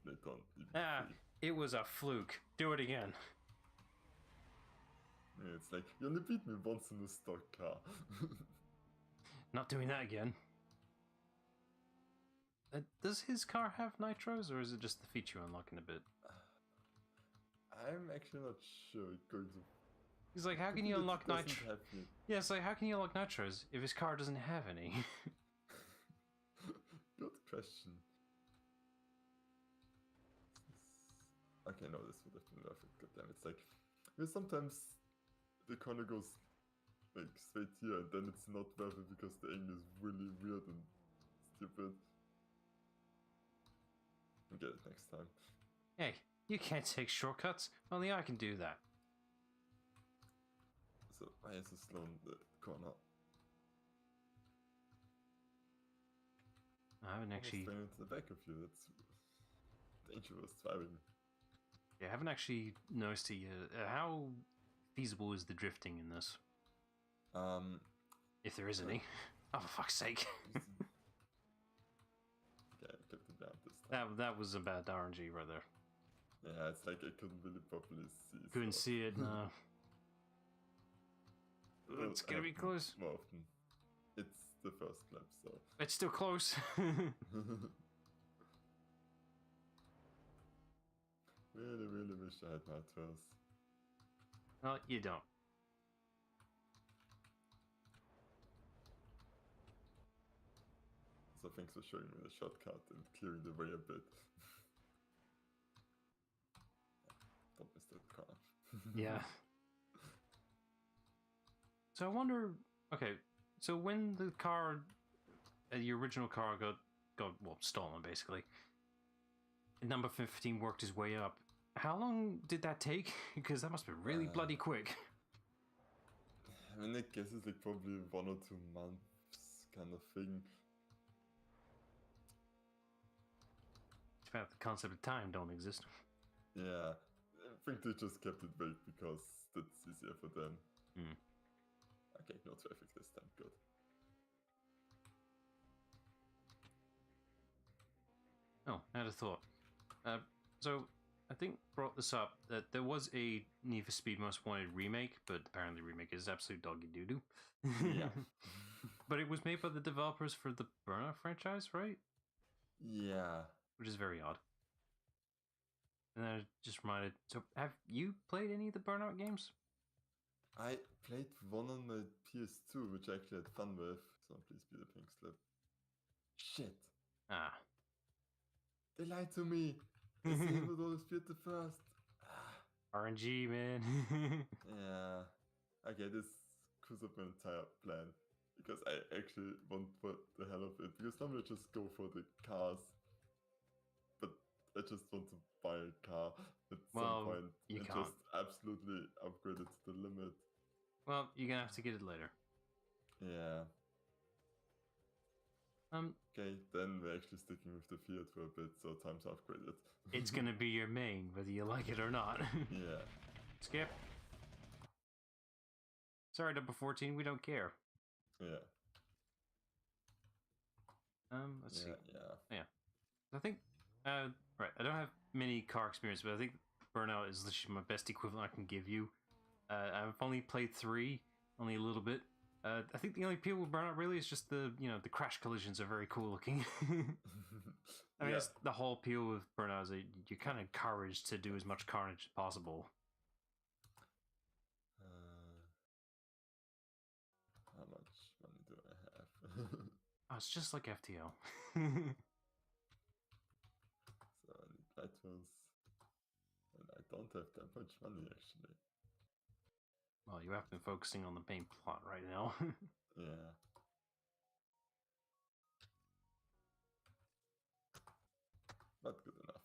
later on even 3. It was a fluke. Do it again. Yeah, it's like, you only beat me once in a stock car. Not doing that again. Does his car have nitros, or is it just the feature you unlock in a bit? I'm actually not sure it's going to... He's like, how can you unlock nitros? Yeah, it's like, how can you unlock nitros if his car doesn't have any? Good question. Okay, no, this would have been worth it. Goddamn, it's like, because sometimes the corner goes like straight here, and then it's not worth it because the angle is really weird and stupid. I'll get it next time. Hey, you can't take shortcuts. Only I can do that. So, why is it slow in the corner? I haven't actually... Almost ran into the back of you, that's dangerous driving. Yeah, I haven't actually noticed it yet. How feasible is the drifting in this? If there is any. Oh, for fuck's sake. Okay, I kept it down this time. That was a bad RNG right there. Yeah, it's like I couldn't really properly see. Couldn't see it, no. It's gonna be close. More often. It's the first lap, so... It's still close. Really, really wish I had nitros. Well, you don't. So thanks for showing me the shortcut and clearing the way a bit. Don't miss that car. Yeah. So I wonder. Okay, so when the car, your original car got well stolen basically, number 15 worked his way up. How long did that take? Because that must be really bloody quick. I mean, I guess it's like probably 1 or 2 months kind of thing. It's about the concept of time don't exist. Yeah, I think they just kept it vague because that's easier for them. Okay, no traffic this time, good. Oh, I had a thought. So I think brought this up that there was a Need for Speed Most Wanted remake, but apparently the remake is absolute doggy doo doo. Yeah. But it was made by the developers for the Burnout franchise, right? Yeah. Which is very odd. And then I just reminded. So, have you played any of the Burnout games? I played one on my PS2, which I actually had fun with. So please be the pink slip. Shit. Ah. They lied to me. I said it would always be at the first. RNG, man. Yeah. Okay, this screws up my entire plan. Because I actually want for the hell of it. Because normally I just go for the cars. But I just want to buy a car at some point. You and can't. just absolutely upgrade it to the limit. Well, you're gonna have to get it later. Yeah. Okay, then we're actually sticking with the Fiat for a bit, so time to upgrade it. It's gonna be your main, whether you like it or not. Yeah. Skip. Sorry, number 14, we don't care. Yeah. Let's see. Yeah. I think, right, I don't have many car experience, but I think Burnout is literally my best equivalent I can give you. I've only played 3, only a little bit. I think the only appeal with Burnout really is just the crash collisions are very cool looking. I mean, it's the whole appeal with Burnout is that you're kind of encouraged to do as much carnage as possible. How much money do I have? Oh, it's just like FTL. So I need light tools. And I don't have that much money actually. Well, you have been focusing on the main plot right now. Yeah. Not good enough.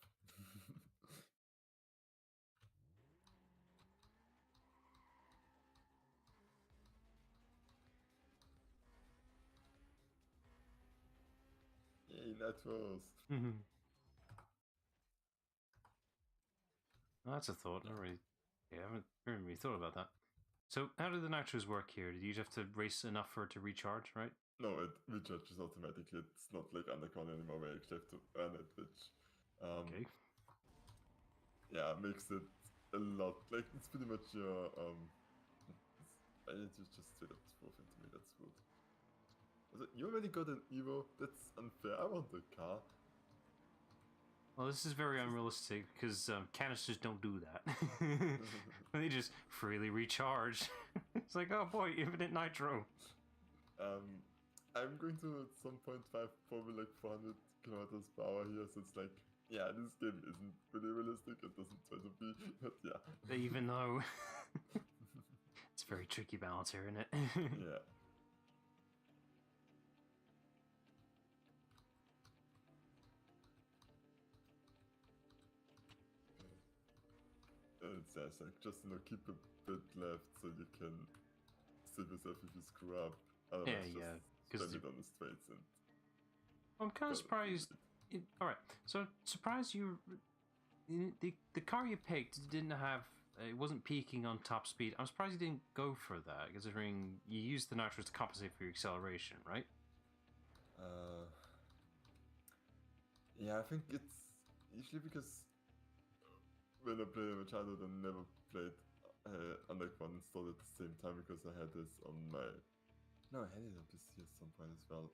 Yay, nitros! Well, that's a thought. I haven't really thought about that. So, how do the nitros work here? Did you have to race enough for it to recharge, right? No, it recharges automatically. It's not like Undercon anymore where you actually have to earn it, which Okay. yeah, makes it a lot. Like, it's pretty much your it's just straight up spoof into me. That's rude. Also, you already got an Evo. That's unfair. I want the car. Well, this is very unrealistic because canisters don't do that. They just freely recharge. It's like, oh boy, infinite nitro. I'm going to at some point drive probably like 400 kilometers per hour here, so it's like, yeah, this game isn't really realistic. It doesn't try to be, but yeah. Even though it's a very tricky balance here, isn't it? Yeah. It says like just keep a bit left so you can save yourself if you screw up. Otherwise, just spend it on the straights and. I'm kind of surprised. All right, so surprised you. The car you picked didn't have. It wasn't peaking on top speed. I'm surprised you didn't go for that, considering you used the nitros to compensate for your acceleration, right? Yeah, I think it's usually because when I played in my childhood, I never played Underground installed at the same time because I had this on my. No, I had it on PC at some point as well.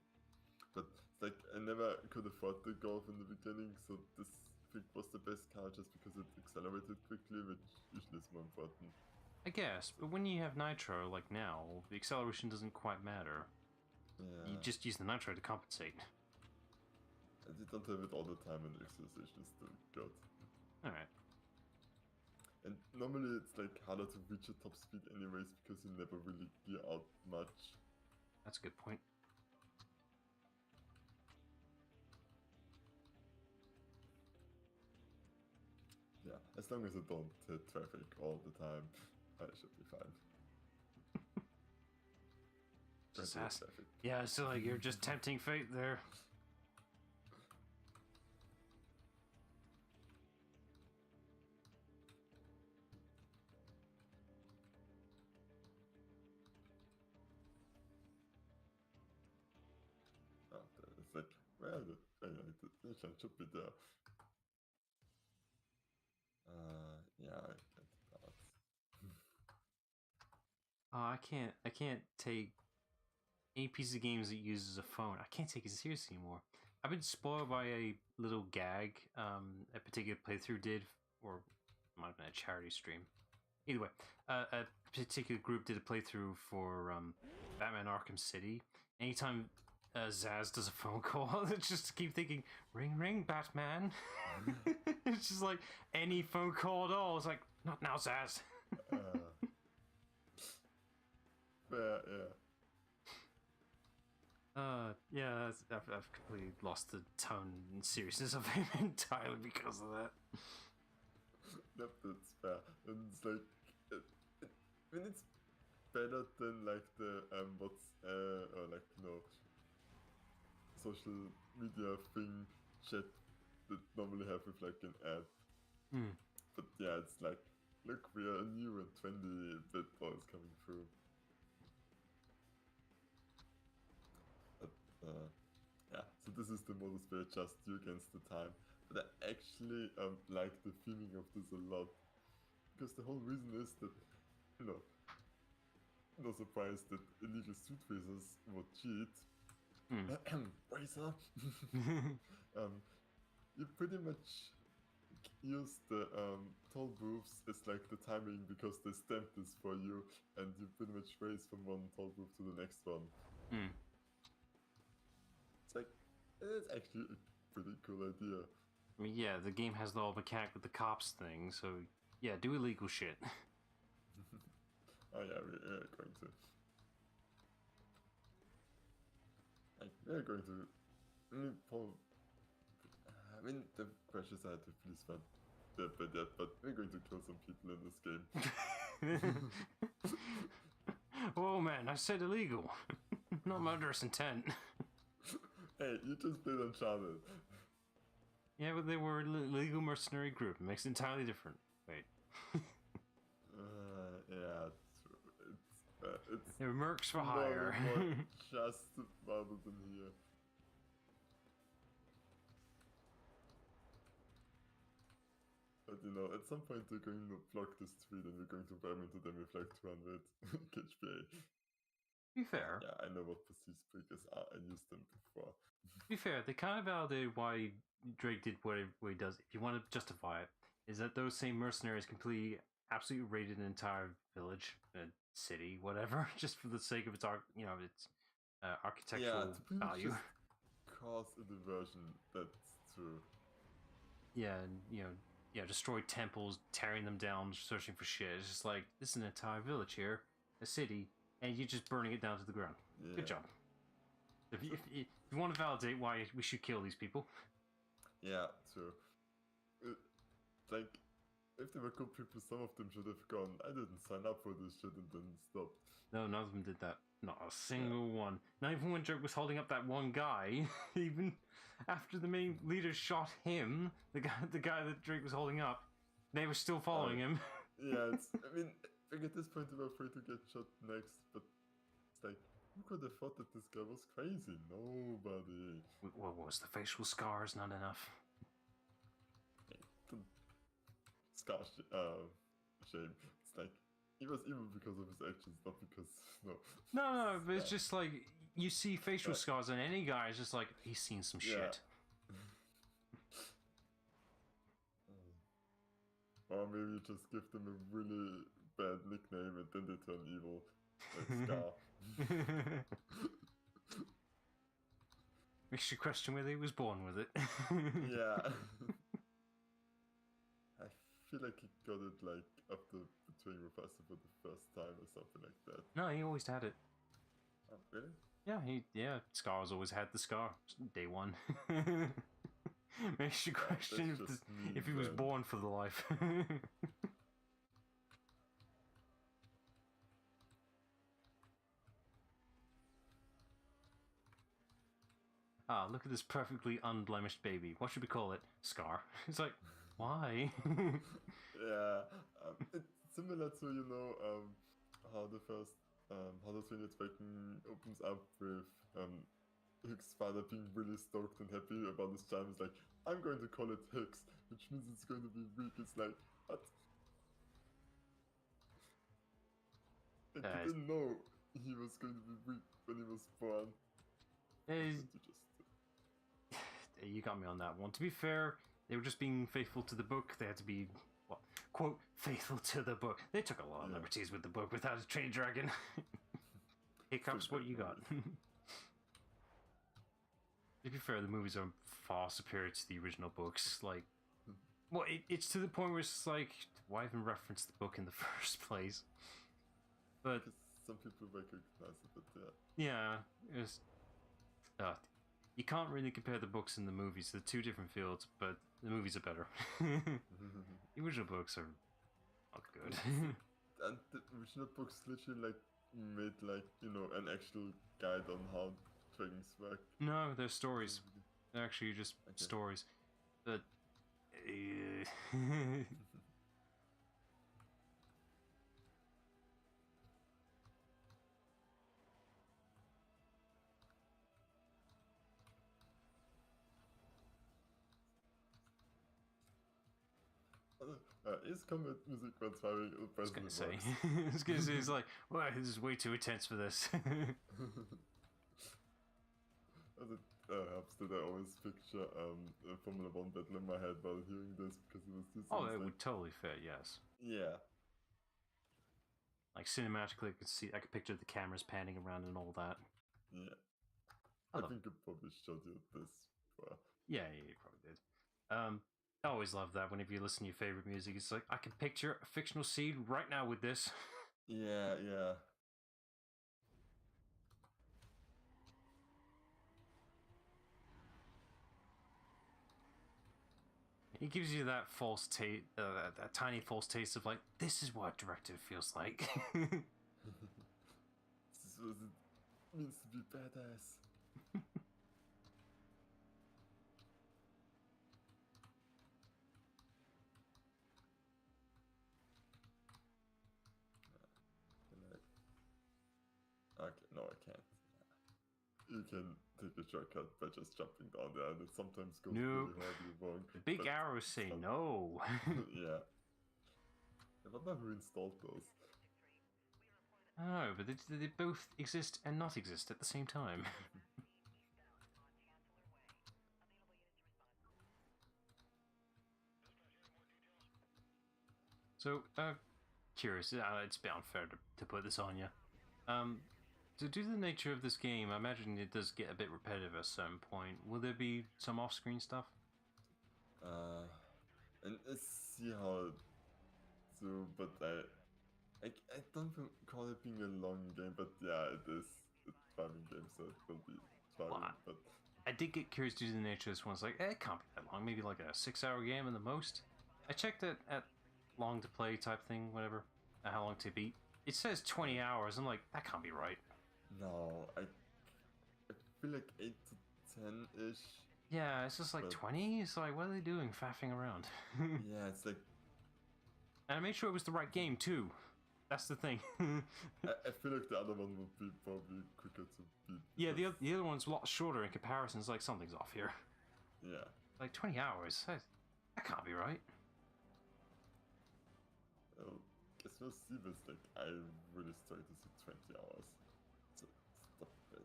But it's like I never could afford the Golf in the beginning, so this I think was the best car just because it accelerated quickly, which usually is more important. I guess, but when you have nitro like now, the acceleration doesn't quite matter. Yeah. You just use the nitro to compensate. I don't have it all the time, and acceleration is still good. Alright. And normally it's like harder to reach a top speed anyways because you never really gear out much. That's a good point. Yeah, as long as I don't hit traffic all the time, I should be fine. Just ask. Yeah, so like you're just tempting fate there. Oh, it's like, well, the mission should be there. Yeah, I get that. I can't take any piece of games that uses a phone. I can't take it seriously anymore. I've been spoiled by a little gag a particular playthrough did, or it might have been a charity stream. Either way, a particular group did a playthrough for Batman Arkham City. Anytime Zaz does a phone call, it's just to keep thinking, ring, ring, Batman. It's just like any phone call at all. It's like, not now, Zaz. Fair, yeah. Yeah, I've completely lost the tone and seriousness of him entirely because of that. Yep, that's fair. And it's like, I mean, it's better than like the or like social media thing chat that normally have with like an app. But yeah, it's like, look, we are a new and 20-bit voice coming through. Yeah, so this is the modus where just you against the time. But I actually like the theming of this a lot. Because the whole reason is that, no surprise that illegal street racers would cheat. Racer! You pretty much use the toll booths as like the timing because they stamp this for you and you pretty much race from one toll booth to the next one. It's actually a pretty cool idea. I mean, yeah, the game has the whole mechanic with the cops thing, so yeah, do illegal shit. Oh yeah, we're going to. We're going to. I mean, the crashes I had with police weren't that bad yet, but we're going to kill some people in this game. Oh man, I said illegal. Not murderous intent. Hey, you just played Uncharted. Yeah, but they were a legal mercenary group. It makes it entirely different. Wait. Yeah, it's they were mercs for hire. More justifiable than here. But at some point they're going to block the street and we're going to ram into them with like 200 KHPA. To be fair. Yeah, I know what perceived breakers are. I used them before. To be fair, they kind of validated why Drake did what he does. If you want to justify it, is that those same mercenaries completely, absolutely raided an entire village, city, whatever, just for the sake of its architectural value. Just cause a diversion. That's true. Yeah, and destroy temples, tearing them down, searching for shit. It's just like, this is an entire village here, a city, and you're just burning it down to the ground. Yeah. Good job. If you want to validate why we should kill these people. Yeah, true. Like, if they were good people, some of them should have gone, I didn't sign up for this shit and then stopped. No, none of them did that. Not a single one. Not even when Drake was holding up that one guy, even after the main leader shot him, the guy that Drake was holding up, they were still following him. Yeah, I mean, at this point they were afraid to get shot next, but it's like, who could have thought that this guy was crazy? Nobody. What was the facial scars not enough? Scar shame. It's like, he was evil because of his actions, not because, No, but it's just like, you see facial scars on any guy, it's just like, he's seen some shit. Or maybe you just give them a really bad nickname and then they turn evil. Like Scar. Makes you question whether he was born with it. Yeah. I feel like he got it like after betraying Mufasa for the first time or something like that. No, he always had it. Oh, really? Yeah, Scar's always had the scar. Day one. Makes you question that's just me, if he was man. born for the life. Ah, look at this perfectly unblemished baby. What should we call it? Scar. It's like, why? Yeah, it's similar to how the first how the 20th Awakening opens up with Hicks' father being really stoked and happy about his child. He's like, I'm going to call it Hicks, which means it's going to be weak. It's like, what? Like, you didn't know he was going to be weak when he was born. You got me on that one. To be fair, they were just being faithful to the book. They had to be, what, quote, faithful to the book. They took a lot of liberties with the book without a trained dragon. Hiccups, what you got? To be fair, the movies are far superior to the original books. Like, well, it's to the point where it's like, why even reference the book in the first place? But some people recognize it, but yeah, it's you can't really compare the books and the movies. They're two different fields, but the movies are better. The original books are not good. And the original books literally like made like an actual guide on how dragons work. No, they're stories. They're actually just stories. But is combat music what's having a I was gonna say, it's like, well, this is way too intense for this. It helps that I always picture a Formula 1 battle in my head while hearing this, because it was just oh, it would totally fit, yes. Yeah. Like cinematically, I could picture the cameras panning around and all that. Yeah. I think it probably showed you this before. Yeah, you probably did. I always love that whenever you listen to your favorite music. It's like, I can picture a fictional scene right now with this. Yeah. It gives you that false taste, that tiny false taste of like, this is what directive feels like. This is what it means to be badass. Okay, no, I can't. You can take a shortcut by just jumping down there, and it sometimes goes really horribly wrong. The big arrows say no. Yeah. I wonder who installed those. I don't know, but they both exist and not exist at the same time. So, curious, it's a bit unfair to put this on you. So due to the nature of this game, I imagine it does get a bit repetitive at a certain point. Will there be some off-screen stuff? And see how so, but I don't call it being a long game, but yeah, it is a farming game, so it will be farming, but I did get curious due to the nature of this one. It's like, it can't be that long, maybe like a 6-hour game in the most. I checked it at long to play type thing, whatever, how long to beat. It says 20 hours. I'm like, that can't be right. No, I feel like 8 to 10-ish. Yeah, it's just like 20? It's like, what are they doing faffing around? Yeah, it's like... And I made sure it was the right game, too. That's the thing. I feel like the other one would be probably quicker to beat. Yeah, the other one's a lot shorter in comparison. It's like, something's off here. Yeah. Like, 20 hours? That can't be right. Well, guess we'll see this. Like, I really started to see 20 hours. So, stop it.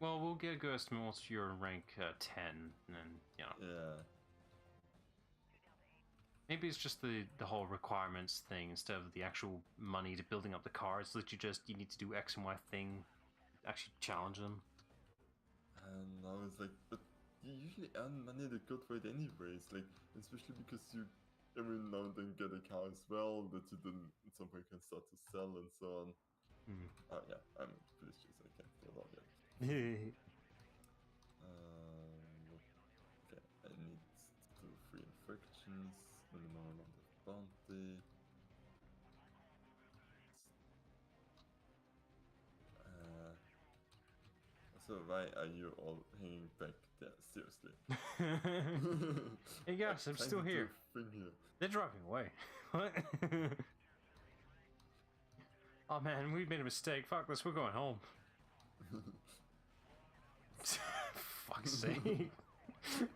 Well, we'll get a good estimate once you're in rank 10, and then, you know. Yeah. Maybe it's just the whole requirements thing instead of the actual money to building up the cards. That you need to do X and Y thing, actually challenge them. And I was like, but you usually earn money the good way anyways. Like, especially because you every now and then get a car as well that you then at some point can start to sell and so on. Oh yeah, I'm pretty sure I can't do it all yet. Okay, I need to do 3 infections, minimum amount of bounty. So why are you all hanging back there? Seriously. Hey guys, I'm still here. They're driving away. What? Oh man, we made a mistake. Fuck this, we're going home. Fuck's sake. Okay,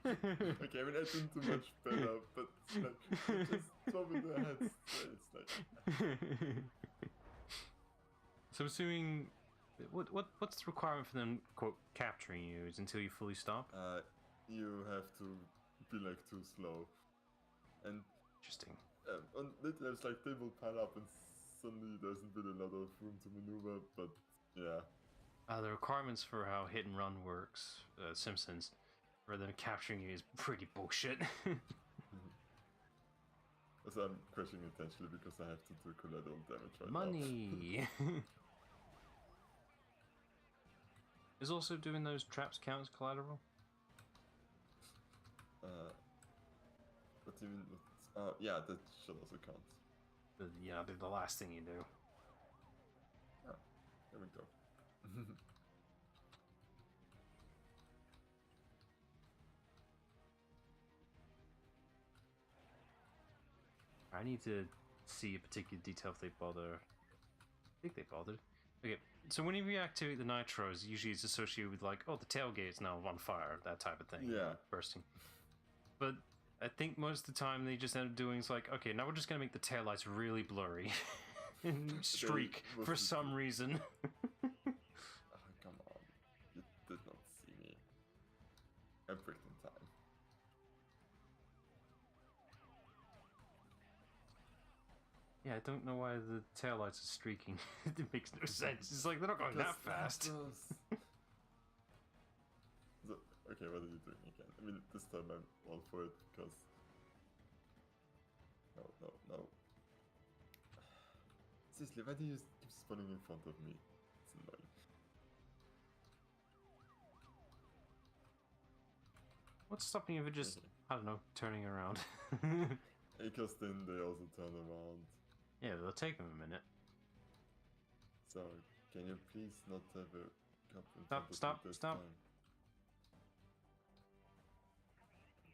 I mean, I didn't do much better, but like, just top of their heads. It's like. So, assuming, what's the requirement for them quote capturing you? Is until you fully stop? You have to be like too slow, and interesting. On it's like they will pile up, and suddenly there isn't really a lot of room to maneuver. But yeah. The requirements for how hit and run works, Simpsons, for them capturing you is pretty bullshit. So I'm questioning intentionally because I have to do collateral damage right Money. now. Is also doing those traps count as collateral? What do you mean? Yeah, that should also count. Yeah, the last thing you do. Oh, there we go. I need to see a particular detail if they bother. I think they bothered. Okay, so whenever you activate the nitros, usually it's associated with like, oh, the tailgate's now on fire, that type of thing. Yeah. Bursting. But I think most of the time they just end up doing is like, okay, now we're just gonna make the taillights really blurry. And streak for some reason. Oh, come on. You did not see me. I'm freaking time. Yeah, I don't know why the taillights are streaking. It makes no sense. It's like they're not going that fast. So, okay, what are you doing again? I mean, this time I'm all for it because... No. Seriously, why do you keep spawning in front of me? It's annoying. What's stopping you from just, I don't know, turning around? Because then they also turn around. Yeah, they'll take them a minute. So, can you please not have a cup in front of me this Stop. time?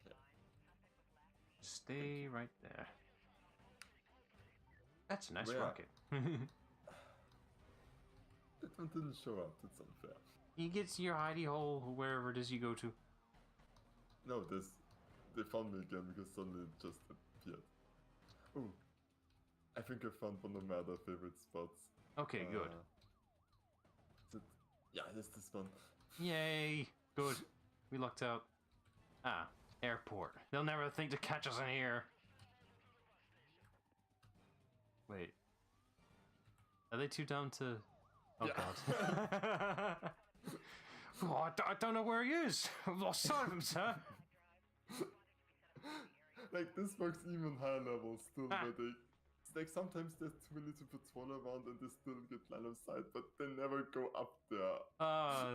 Okay. Stay right there. That's a nice Where? rocket. That one didn't show up, that's unfair. You get to your hidey hole wherever it is you go to. No, they found me again because suddenly it just appeared. Oh, I think I found one of my other favorite spots. Okay, good. Yeah, it's this one. Yay! Good. We lucked out. Ah, airport. They'll never think to catch us in here. Wait. Are they too dumb to... Oh, yeah. God. Oh, I don't know where he is. I've lost sight of him, sir. Like, this works even higher level still, but it's like sometimes there's too many to patrol around and they still get line of sight, but they never go up there.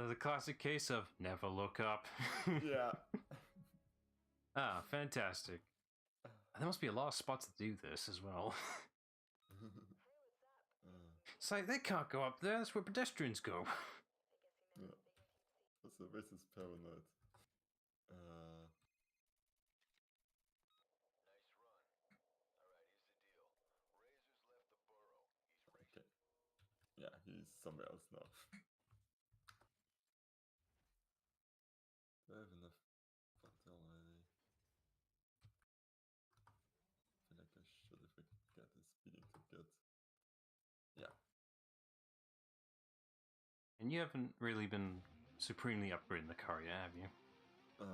The classic case of never look up. Yeah. Fantastic. There must be a lot of spots to do this as well. It's like, they can't go up there, that's where pedestrians go. Yeah. That's a racist paranoid. Okay. Yeah, he's somewhere else now. Do I have enough frontal already? I feel like I should if I could get a speeding ticket. Yeah. And you haven't really been supremely upgrading the car yet, have you? I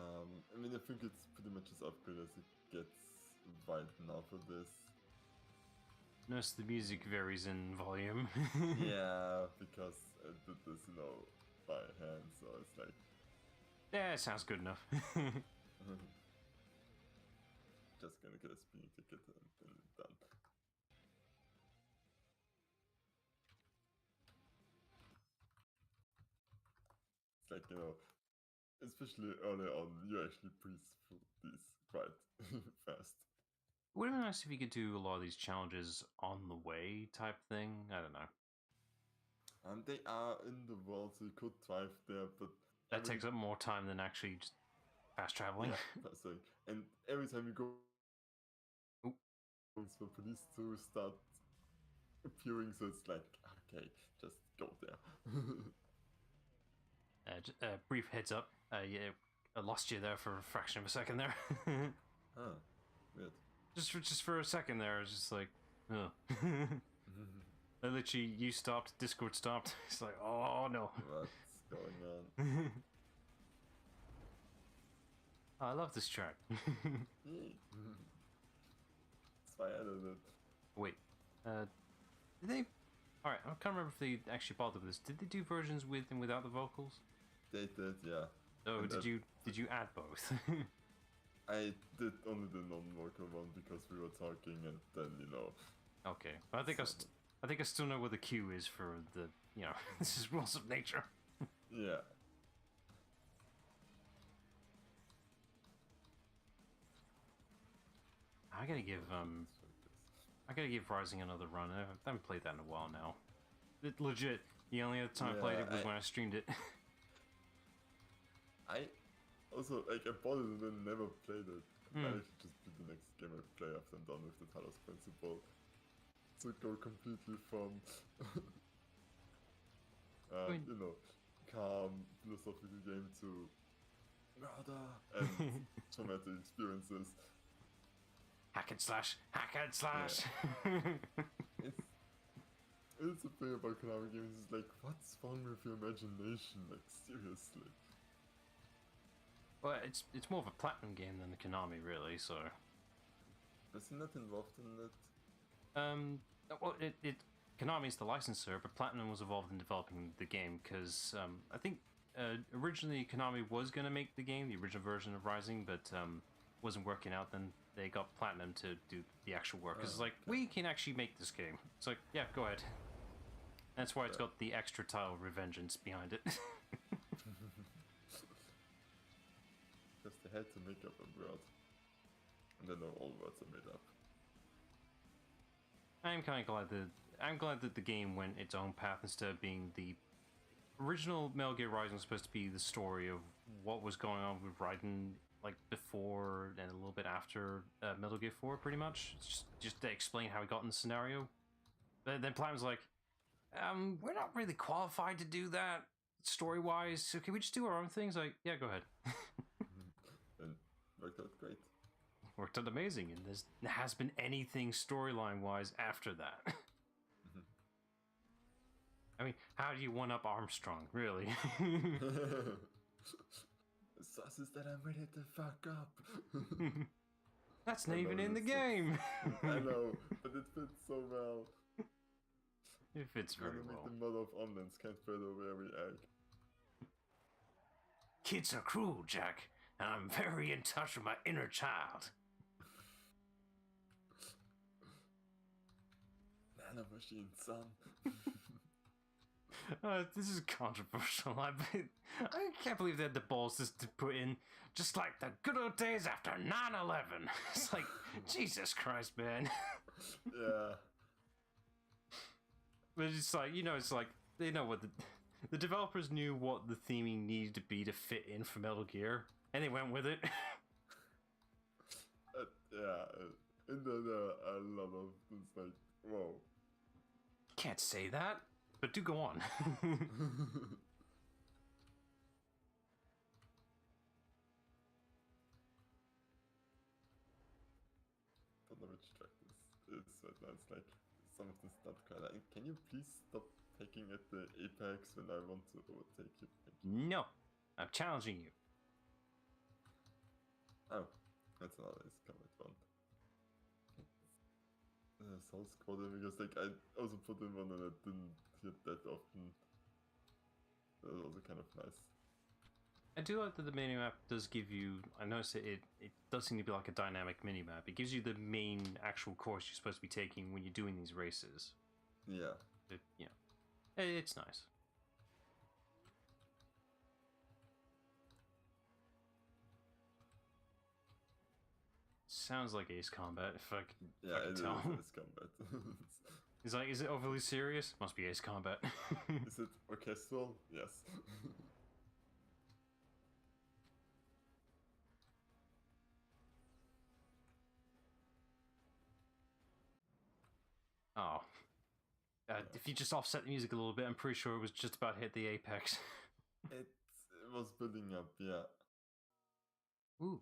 mean, I think it's pretty much as upgraded as it gets right now for this. Notice the music varies in volume. Yeah, because I did this, by hand, so it's like... Yeah, it sounds good enough. just gonna get a speeding ticket and done. It's like, you know, especially early on, you actually breeze through these quite fast. It would have been nice if you could do a lot of these challenges on the way type thing. I don't know. They are in the world, so you could drive there, but that takes up more time than actually just fast traveling. Yeah, passing. And every time you go, for police to start appearing, so it's like, okay, just go there. Brief heads up. Yeah, I lost you there for a fraction of a second there. Weird. Just for a second there, I was just like, oh. Literally, you stopped, Discord stopped. It's like, oh no. What's going on? Oh, I love this track. That's why I added it. Wait, did they? All right, I can't remember if they actually bothered with this. Did they do versions with and without the vocals? They did, yeah. Oh, and did you add both? I did only the non-vocal one because we were talking, and then Okay, I think I still know where the cue is for the this is rules of nature. Yeah. I gotta give Rising another run. I haven't played that in a while now. Legit, the only other time I played it was when I streamed it. I also I bought it and then never played it. I should just be the next game I play after I'm done with the Talos Principle. To go completely from calm philosophical game to murder and traumatic experiences. Hack and slash, hack and slash. Yeah. It's a thing about Konami games. It's like, what's wrong with your imagination? Like, seriously. Well, it's more of a Platinum game than the Konami, really. So. Was he not involved in it? Well, Konami's the licensor, but Platinum was involved in developing the game because I think originally Konami was going to make the game, the original version of Rising, but wasn't working out. Then they got Platinum to do the actual work. It's like, we can actually make this game. It's like, yeah, go ahead. That's why it's got the extra title Revengeance behind it. Because they had to make up a word. And then all words are made up. I'm glad that the game went its own path instead of being the original Metal Gear Rising was supposed to be the story of what was going on with Raiden, like before and a little bit after Metal Gear 4, pretty much. It's just to explain how he got in the scenario. But then Platinum's like, we're not really qualified to do that story-wise, so can we just do our own things? Like, yeah, go ahead. And worked out great. Worked out amazing, and there has been anything storyline-wise after that. I mean, how do you one-up Armstrong, really? The sauce is that I'm ready to fuck up. That's not even in the game. I know, but it fits so well. It fits very well. The mother of omnants can't spread over every egg. Kids are cruel, Jack, and I'm very in touch with my inner child. Nano machine, son. This is controversial. I can't believe they had the balls to put in just like the good old days after 9/11. It's like, Jesus Christ, man. Yeah. But it's like, it's like they know what the developers knew what the theming needed to be to fit in for Metal Gear, and they went with it. And then a lot of it's like, whoa. Can't say that, but do go on. Don't know which track this is right now. It's like some of the stuff kind of. Can you please stop picking at the apex when I want to overtake you? No, I'm challenging you. Oh, that's another comment one. Soul Squadron, because like I also put in one and I didn't hear that often. That was also kind of nice. I do like that the minimap does give you. I noticed it does seem to be like a dynamic minimap. It gives you the main actual course you're supposed to be taking when you're doing these races. Yeah. It's nice. Sounds like Ace Combat, if I can tell. It is Ace Combat. He's like, is it overly serious? Must be Ace Combat. Is it orchestral? Yes. Oh. If you just offset the music a little bit, I'm pretty sure it was just about hit the apex. It was building up, yeah. Ooh.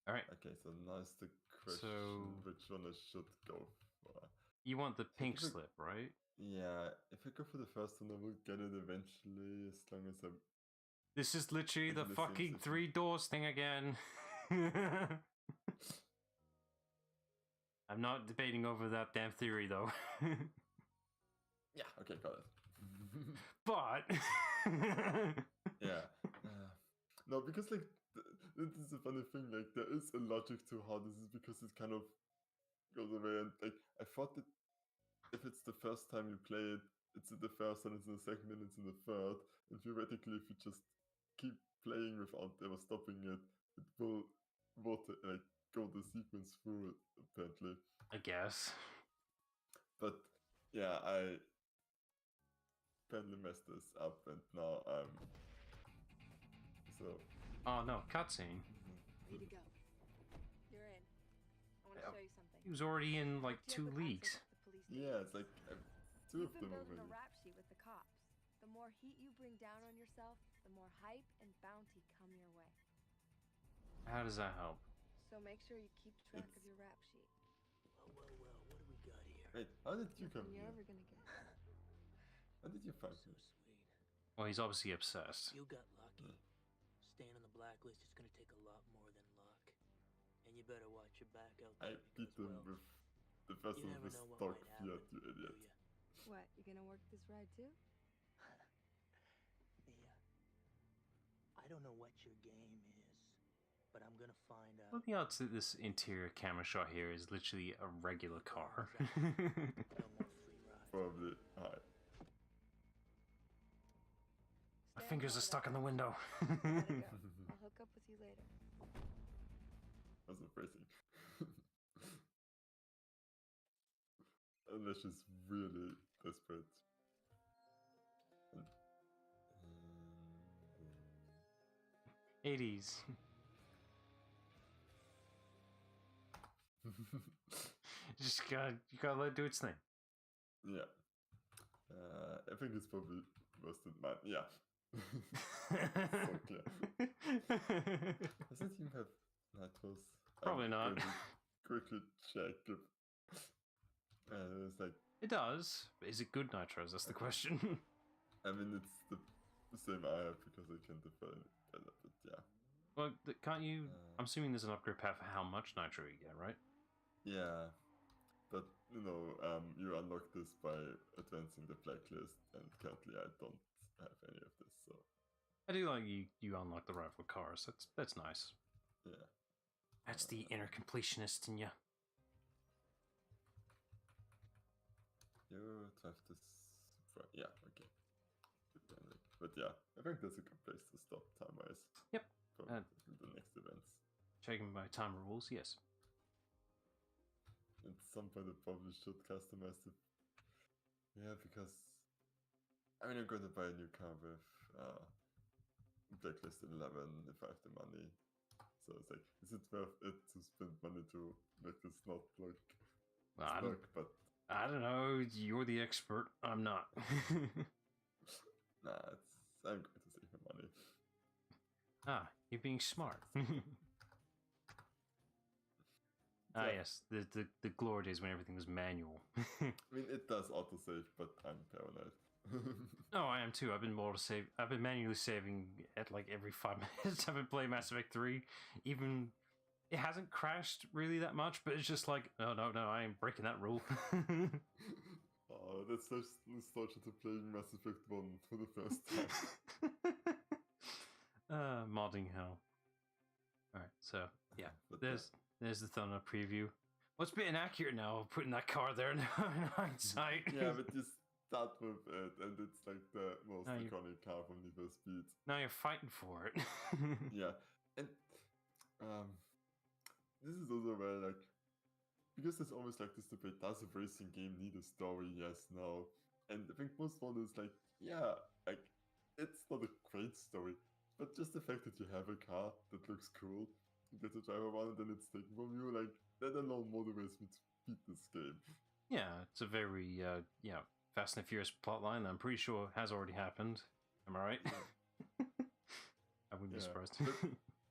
Alright. Okay, so now is the question which one I should go for. You want the pink slip, right? Yeah, if I go for the first one, I will get it eventually, as long as I'm... This is literally the fucking 3 doors thing again. I'm not debating over that damn theory, though. Yeah, okay, got it. But... yeah. No, because, like, this is a funny thing, like, there is a logic to how this is, because it kind of goes away, and, like, I thought that if it's the first time you play it, it's in the first, and it's in the second, and it's in the third, and theoretically, if you just keep playing without ever stopping it, it will like go the sequence through it, apparently. I guess. But yeah, I apparently messed this up, and now I'm so. Oh no, cutscene. Way to go. You're in. I want to show you something. He was already in like 2 leagues. Yeah, it's like 2 of them You've been already. building a rap sheet with the cops. The more heat you bring down on yourself, the more hype and bounty come your way. How does that help? So make sure you keep track of your rap sheet. Well, what do we got here? Wait, how did you come You're here? ever gonna get. How did you find So me? sweet. Well, he's obviously obsessed. You got lucky. Staying on the blacklist is gonna take a lot more than luck. And you better watch your back out there. I beat them with the first one with stock Fiat, you idiot. What, you gonna work this ride too? Mia, I don't know what your game is, but I'm gonna find out. Well, the odds that this interior camera shot here is literally a regular car. No more free rides. Probably high. My fingers are stuck in the window. Gotta go. I'll hook up with you later. That's not phrasing. Unless she's really desperate. 80s. You gotta let it do its thing. Yeah. I think it's probably worse than mine. Yeah. So clear. Does it even have nitros? Probably not. Quickly check if it's like. It does, but is it good nitros? That's the question. I mean, it's the same I have because I can define it better, but yeah. Well, can't you? I'm assuming there's an upgrade path for how much nitro you get, right? Yeah, but you know, you unlock this by advancing the blacklist, and currently I don't have any of this, so. I do like you unlock the rifle cars. That's nice. Yeah. That's the inner completionist in you. You drive this. Yeah, okay. But yeah, I think that's a good place to stop time-wise. Yep. For the next events. Checking my time rules, yes. At some point I probably should customize it. Yeah, because I mean I'm going to buy a new car with Blacklist 11 if I have the money. So it's like, is it worth it to spend money to make this not look stuck? But I don't know. You're the expert. I'm not. nah, I'm going to save my money. Ah, you're being smart. Yes, the glory days when everything was manual. I mean, it does autosave, but I'm paranoid. Oh, I am too. I've been manually saving at like every 5 minutes. I've been playing Mass Effect 3. Even it hasn't crashed really that much, but it's just like, no, I ain't breaking that rule. Oh, that's such nostalgia to playing Mass Effect 1 for the first time. modding hell. All right, so yeah, But there's the thumbnail preview. Well, it's a bit inaccurate now, putting that car there in hindsight. yeah, but you start with it, and it's like the most No, you- iconic car from Need for Speed. Now you're fighting for it. Yeah, and this is also where like, because there's always like this debate: does a racing game need a story? Yes, no. And I think most one is like, yeah, like it's not a great story, but just the fact that you have a car that looks cool, you get to drive around and then it's taken from you, like that alone motivates me to beat this game. Yeah, it's a very Fast and Furious plotline that I'm pretty sure has already happened. Am I right? I wouldn't be surprised. But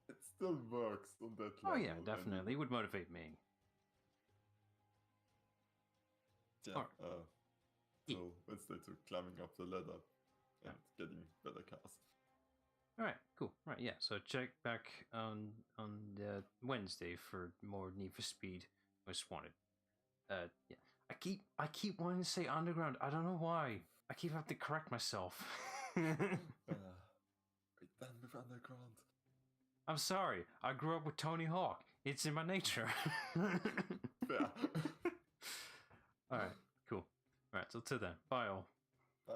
it still works on that level. Oh yeah, definitely. It would motivate me. Yeah. So Wednesday to climbing up the ladder and getting better cars. All right, cool. Right, yeah. So check back on the Wednesday for more Need for Speed Most Wanted. Yeah. I keep wanting to say Underground. I don't know why. I keep having to correct myself. We're done with Underground. I'm sorry. I grew up with Tony Hawk. It's in my nature. Yeah. All right, cool. All right, so till then, bye all. Bye.